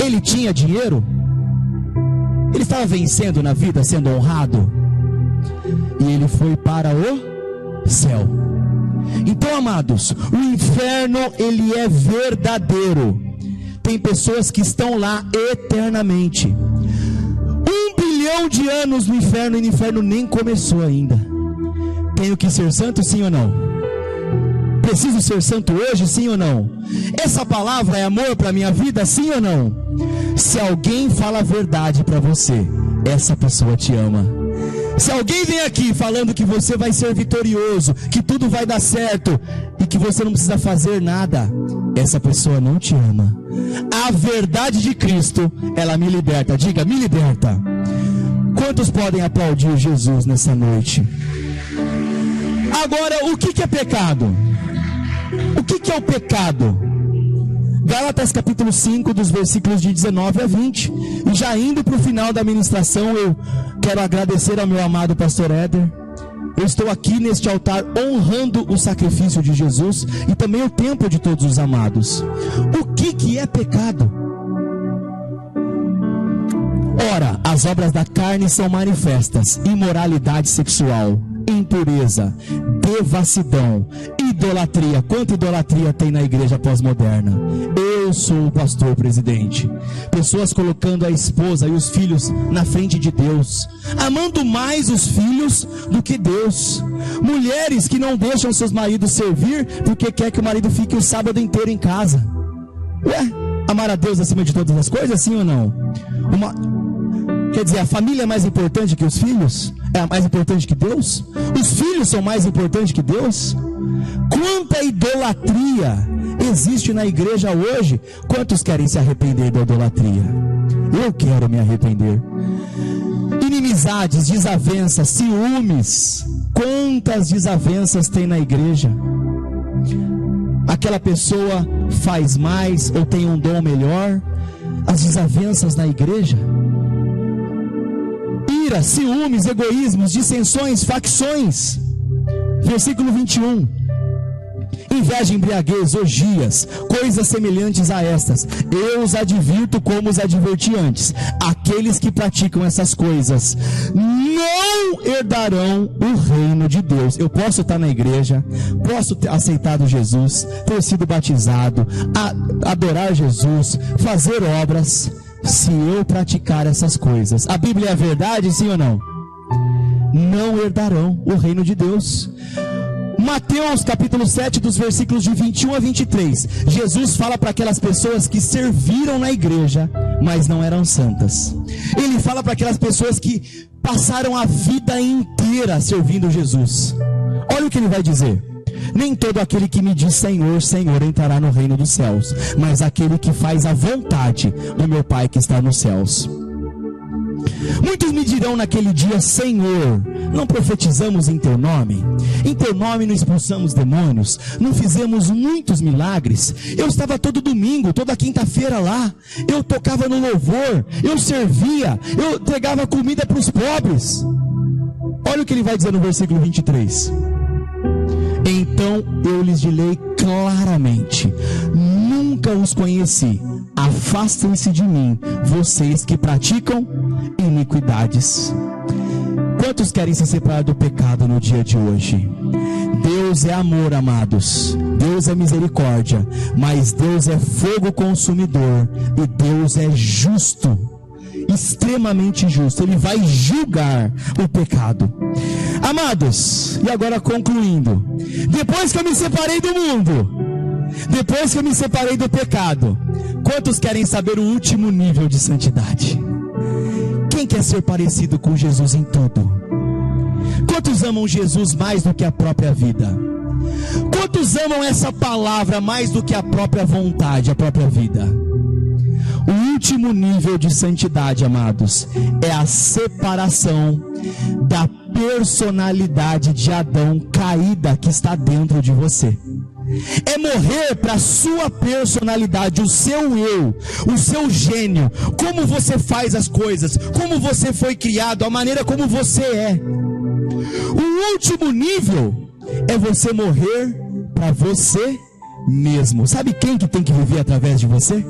Ele tinha dinheiro? Ele estava vencendo na vida, sendo honrado? E ele foi para o céu. Então, amados, o inferno, ele é verdadeiro. Tem pessoas que estão lá eternamente. 1 bilhão de anos no inferno, e o inferno nem começou ainda. Tenho que ser santo, sim ou não? Preciso ser santo hoje, sim ou não? Essa palavra é amor para a minha vida, sim ou não? Se alguém fala a verdade para você, essa pessoa te ama. Se alguém vem aqui falando que você vai ser vitorioso, que tudo vai dar certo e que você não precisa fazer nada, essa pessoa não te ama. A verdade de Cristo, ela me liberta. Diga, me liberta. Quantos podem aplaudir Jesus nessa noite? Agora, o que é pecado? O que é o pecado? Gálatas capítulo 5, dos versículos de 19 a 20. E já indo para o final da ministração, eu quero agradecer ao meu amado pastor Éder. Eu estou aqui neste altar honrando o sacrifício de Jesus e também o tempo de todos os amados. O que é pecado? Ora, as obras da carne são manifestas: imoralidade sexual, impureza, devassidão, idolatria. Quanta idolatria tem na igreja pós-moderna? Eu sou o pastor presidente. Pessoas colocando a esposa e os filhos na frente de Deus, amando mais os filhos do que Deus. Mulheres que não deixam seus maridos servir porque quer que o marido fique o sábado inteiro em casa. Amar a Deus acima de todas as coisas, sim ou não? Quer dizer, a família é mais importante que os filhos? É mais importante que Deus? Os filhos são mais importantes que Deus? Quanta idolatria existe na igreja hoje? Quantos querem se arrepender da idolatria? Eu quero me arrepender. Inimizades, desavenças, ciúmes. Quantas desavenças tem na igreja? Aquela pessoa faz mais ou tem um dom melhor? As desavenças na igreja. Ira, ciúmes, egoísmos, dissensões, facções. Versículo 21. Inveja, embriaguez, orgias, coisas semelhantes a estas. Eu os advirto como os adverti antes. Aqueles que praticam essas coisas não herdarão o reino de Deus. Eu posso estar na igreja, posso ter aceitado Jesus, ter sido batizado, adorar Jesus, fazer obras. Se eu praticar essas coisas, a Bíblia é a verdade, sim ou não? Não herdarão o reino de Deus. Mateus capítulo 7, dos versículos de 21 a 23. Jesus fala para aquelas pessoas que serviram na igreja, mas não eram santas. Ele fala para aquelas pessoas que passaram a vida inteira servindo Jesus. Olha o que ele vai dizer: nem todo aquele que me diz Senhor, Senhor entrará no reino dos céus, mas aquele que faz a vontade do meu Pai que está nos céus. Muitos me dirão naquele dia: Senhor, não profetizamos em teu nome? Em teu nome não expulsamos demônios? Não fizemos muitos milagres? Eu estava todo domingo, toda quinta-feira lá. Eu tocava no louvor, eu servia, eu entregava comida para os pobres. Olha o que ele vai dizer no versículo 23. Então eu lhes direi claramente: nunca os conheci. Afastem-se de mim, vocês que praticam iniquidades. Quantos querem se separar do pecado no dia de hoje? Deus é amor, amados. Deus é misericórdia. Mas Deus é fogo consumidor. E Deus é justo, extremamente justo. Ele vai julgar o pecado. Amados, e agora concluindo, depois que eu me separei do mundo, depois que eu me separei do pecado, quantos querem saber o último nível de santidade? Quem quer ser parecido com Jesus em tudo? Quantos amam Jesus mais do que a própria vida? Quantos amam essa palavra mais do que a própria vontade, a própria vida? último nível de santidade, amados, é a separação da personalidade de Adão caída que está dentro de você. É morrer para a sua personalidade, o seu eu, o seu gênio, como você faz as coisas, como você foi criado, a maneira como você é. O último nível é você morrer para você mesmo. Sabe quem que tem que viver através de você?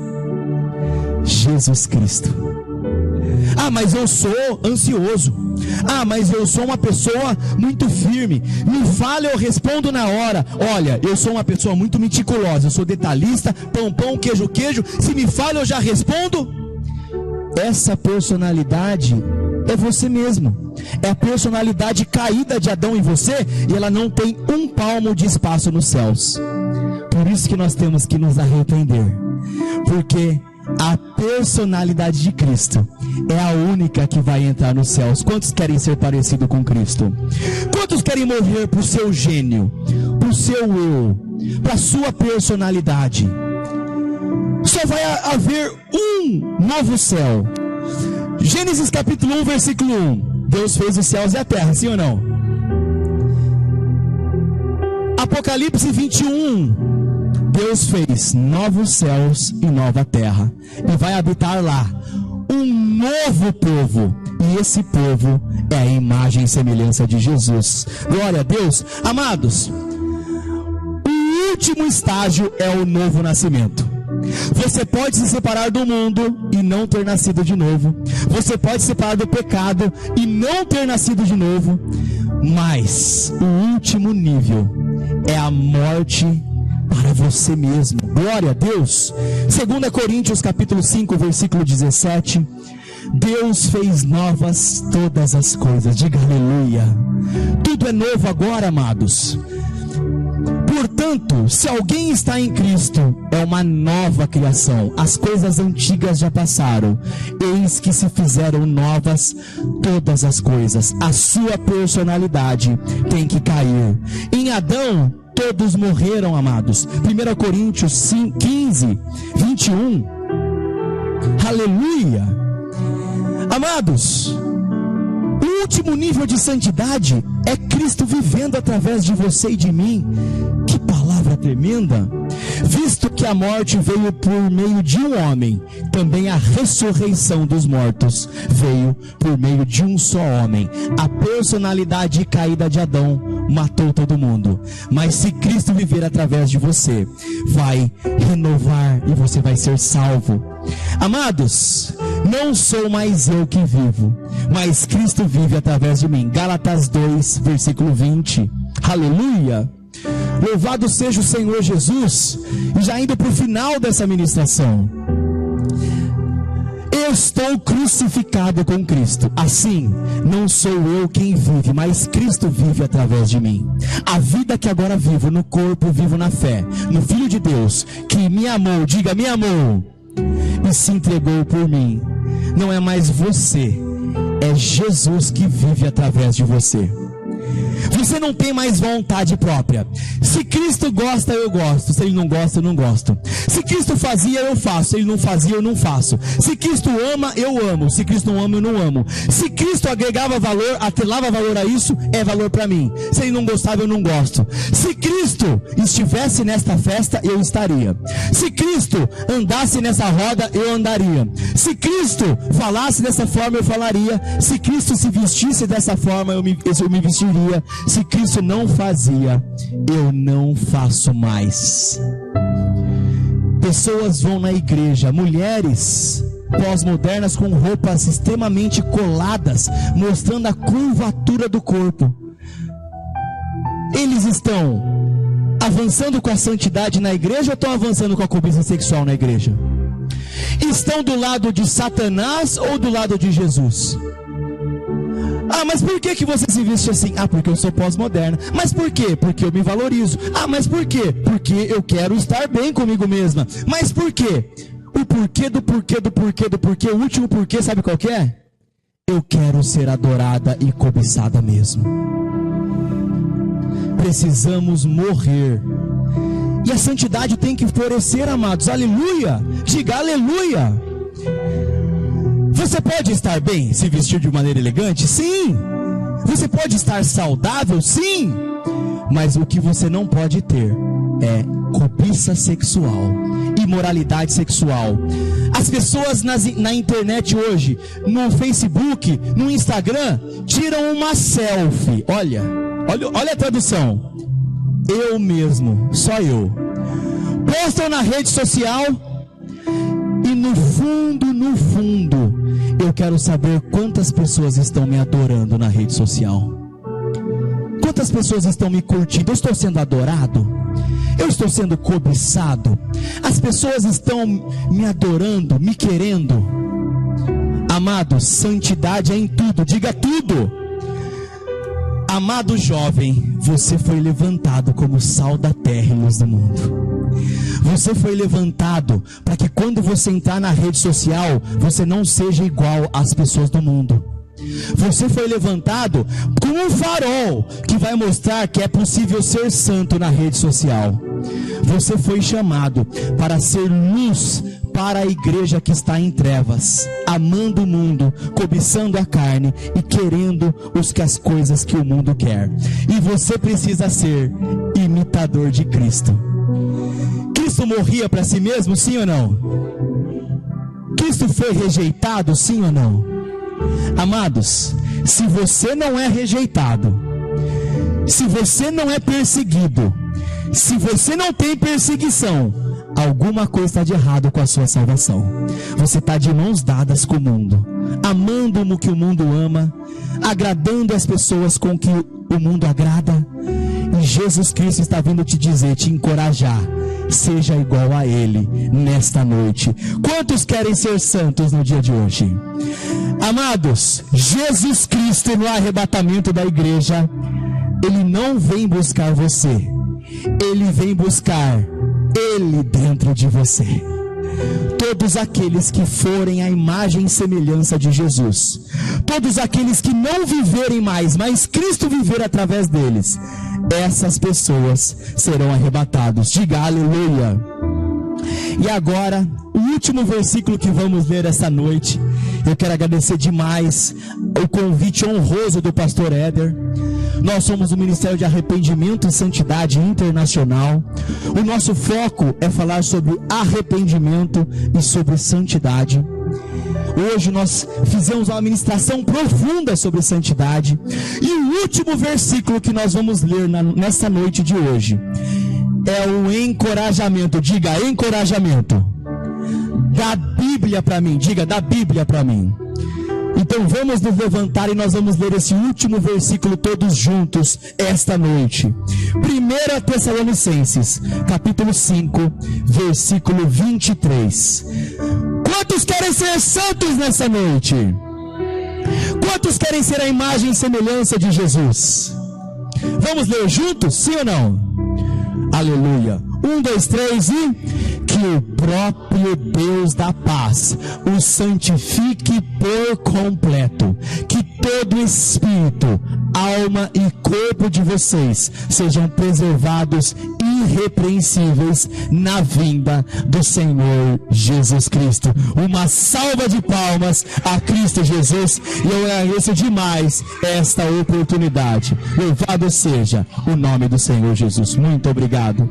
Jesus Cristo. Ah, mas eu sou ansioso. Ah, mas eu sou uma pessoa muito firme. Me fala, eu respondo na hora. Olha, eu sou uma pessoa muito meticulosa. Eu sou detalhista, pão, queijo. Se me fala, eu já respondo. Essa personalidade é você mesmo. É a personalidade caída de Adão em você, e ela não tem um palmo de espaço nos céus. Por isso que nós temos que nos arrepender, porque a personalidade de Cristo é a única que vai entrar nos céus. Quantos querem ser parecidos com Cristo? Quantos querem morrer para o seu gênio, para o seu eu, para a sua personalidade? Só vai haver um novo céu. Gênesis capítulo 1, versículo 1. Deus fez os céus e a terra, sim ou não? Apocalipse 21. Deus fez novos céus e nova terra, e vai habitar lá um novo povo, e esse povo é a imagem e semelhança de Jesus. Glória a Deus. Amados, o último estágio é o novo nascimento. Você pode se separar do mundo e não ter nascido de novo. Você pode se separar do pecado e não ter nascido de novo. Mas o último nível é a morte para você mesmo. Glória a Deus. 2 Coríntios capítulo 5, versículo 17. Deus fez novas todas as coisas. Diga aleluia. Tudo é novo agora, amados. Portanto, se alguém está em Cristo, é uma nova criação. As coisas antigas já passaram, eis que se fizeram novas todas as coisas. A sua personalidade tem que cair. Em Adão, todos morreram, amados. 1 Coríntios 15, 21. Aleluia. Amados, o último nível de santidade é Cristo vivendo através de você e de mim. Que palavra tremenda! Visto que a morte veio por meio de um homem, também a ressurreição dos mortos veio por meio de um só homem. A personalidade caída de Adão matou todo mundo, mas se Cristo viver através de você, vai renovar e você vai ser salvo. Amados, não sou mais eu que vivo, mas Cristo vive através de mim. Gálatas 2, versículo 20. Aleluia! Louvado seja o Senhor Jesus. E já indo para o final dessa ministração, eu estou crucificado com Cristo. Assim, não sou eu quem vive, mas Cristo vive através de mim. A vida que agora vivo no corpo, vivo na fé, no Filho de Deus, que me amou, diga, me amou, e se entregou por mim. Não é mais você, é Jesus que vive através de você. Você não tem mais vontade própria. Se Cristo gosta, eu gosto. Se Ele não gosta, eu não gosto. Se Cristo fazia, eu faço. Se Ele não fazia, eu não faço. Se Cristo ama, eu amo. Se Cristo não ama, eu não amo. Se Cristo agregava valor, atrelava valor a isso, é valor para mim. Se Ele não gostava, eu não gosto. Se Cristo estivesse nesta festa, eu estaria. Se Cristo andasse nessa roda, eu andaria. Se Cristo falasse dessa forma, eu falaria. Se Cristo se vestisse dessa forma, eu me vestiria. Se Cristo não fazia, eu não faço mais. Pessoas vão na igreja, mulheres pós-modernas com roupas extremamente coladas, mostrando a curvatura do corpo. Eles estão avançando com a santidade na igreja ou estão avançando com a cobiça sexual na igreja? Estão do lado de Satanás ou do lado de Jesus? Ah, mas por que você se veste assim? Ah, porque eu sou pós-moderna. Mas por quê? Porque eu me valorizo. Ah, mas por quê? Porque eu quero estar bem comigo mesma. Mas por quê? O porquê do porquê do porquê do porquê, o último porquê, sabe qual que é? Eu quero ser adorada e cobiçada mesmo. Precisamos morrer. E a santidade tem que florescer, amados. Aleluia! Diga aleluia! Você pode estar bem, se vestir de maneira elegante? Sim. Você pode estar saudável? Sim. Mas o que você não pode ter é cobiça sexual, imoralidade sexual. As pessoas na internet hoje, no Facebook, no Instagram, tiram uma selfie. Olha a tradução. Eu mesmo, só eu. Postam na rede social e no fundo, eu quero saber quantas pessoas estão me adorando na rede social. Quantas pessoas estão me curtindo? Eu estou sendo adorado? Eu estou sendo cobiçado? As pessoas estão me adorando, me querendo? Amados, santidade é em tudo, diga tudo. Amado jovem, você foi levantado como sal da terra e luz do mundo. Você foi levantado para que quando você entrar na rede social, você não seja igual às pessoas do mundo. Você foi levantado como um farol que vai mostrar que é possível ser santo na rede social. Você foi chamado para ser luz para a igreja que está em trevas, amando o mundo, cobiçando a carne e querendo as coisas que o mundo quer. E você precisa ser imitador de Cristo. Cristo morria para si mesmo, sim ou não? Cristo foi rejeitado, sim ou não? Amados, se você não é rejeitado, se você não é perseguido, se você não tem perseguição, alguma coisa está de errado com a sua salvação. Você está de mãos dadas com o mundo, amando o que o mundo ama, agradando as pessoas com que o mundo agrada. E Jesus Cristo está vindo te dizer, te encorajar: seja igual a Ele nesta noite. Quantos querem ser santos no dia de hoje? Amados, Jesus Cristo no arrebatamento da igreja, Ele não vem buscar você, Ele vem buscar Ele dentro de você. Todos aqueles que forem a imagem e semelhança de Jesus, todos aqueles que não viverem mais, mas Cristo viver através deles, essas pessoas serão arrebatados. Diga aleluia. E agora, o último versículo que vamos ler essa noite. Eu quero agradecer demais o convite honroso do pastor Éder. Nós somos o Ministério de Arrependimento e Santidade Internacional. O nosso foco é falar sobre arrependimento e sobre santidade. Hoje nós fizemos uma ministração profunda sobre santidade. E o último versículo que nós vamos ler nessa noite de hoje é o encorajamento. Diga encorajamento. Da Bíblia para mim. Diga da Bíblia para mim. Então vamos nos levantar e nós vamos ler esse último versículo todos juntos esta noite. 1 Tessalonicenses, capítulo 5, versículo 23. Quantos querem ser santos nessa noite? Quantos querem ser a imagem e semelhança de Jesus? Vamos ler juntos, sim ou não? Aleluia. 1, 2, 3 e... Que o próprio Deus da paz o santifique por completo. Que todo espírito, alma e corpo de vocês sejam preservados irrepreensíveis na vinda do Senhor Jesus Cristo. Uma salva de palmas a Cristo Jesus. E eu agradeço demais esta oportunidade. Louvado seja o nome do Senhor Jesus. Muito obrigado.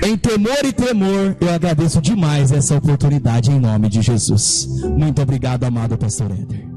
Em temor e tremor, eu agradeço demais essa oportunidade em nome de Jesus. Muito obrigado, amado pastor Éder.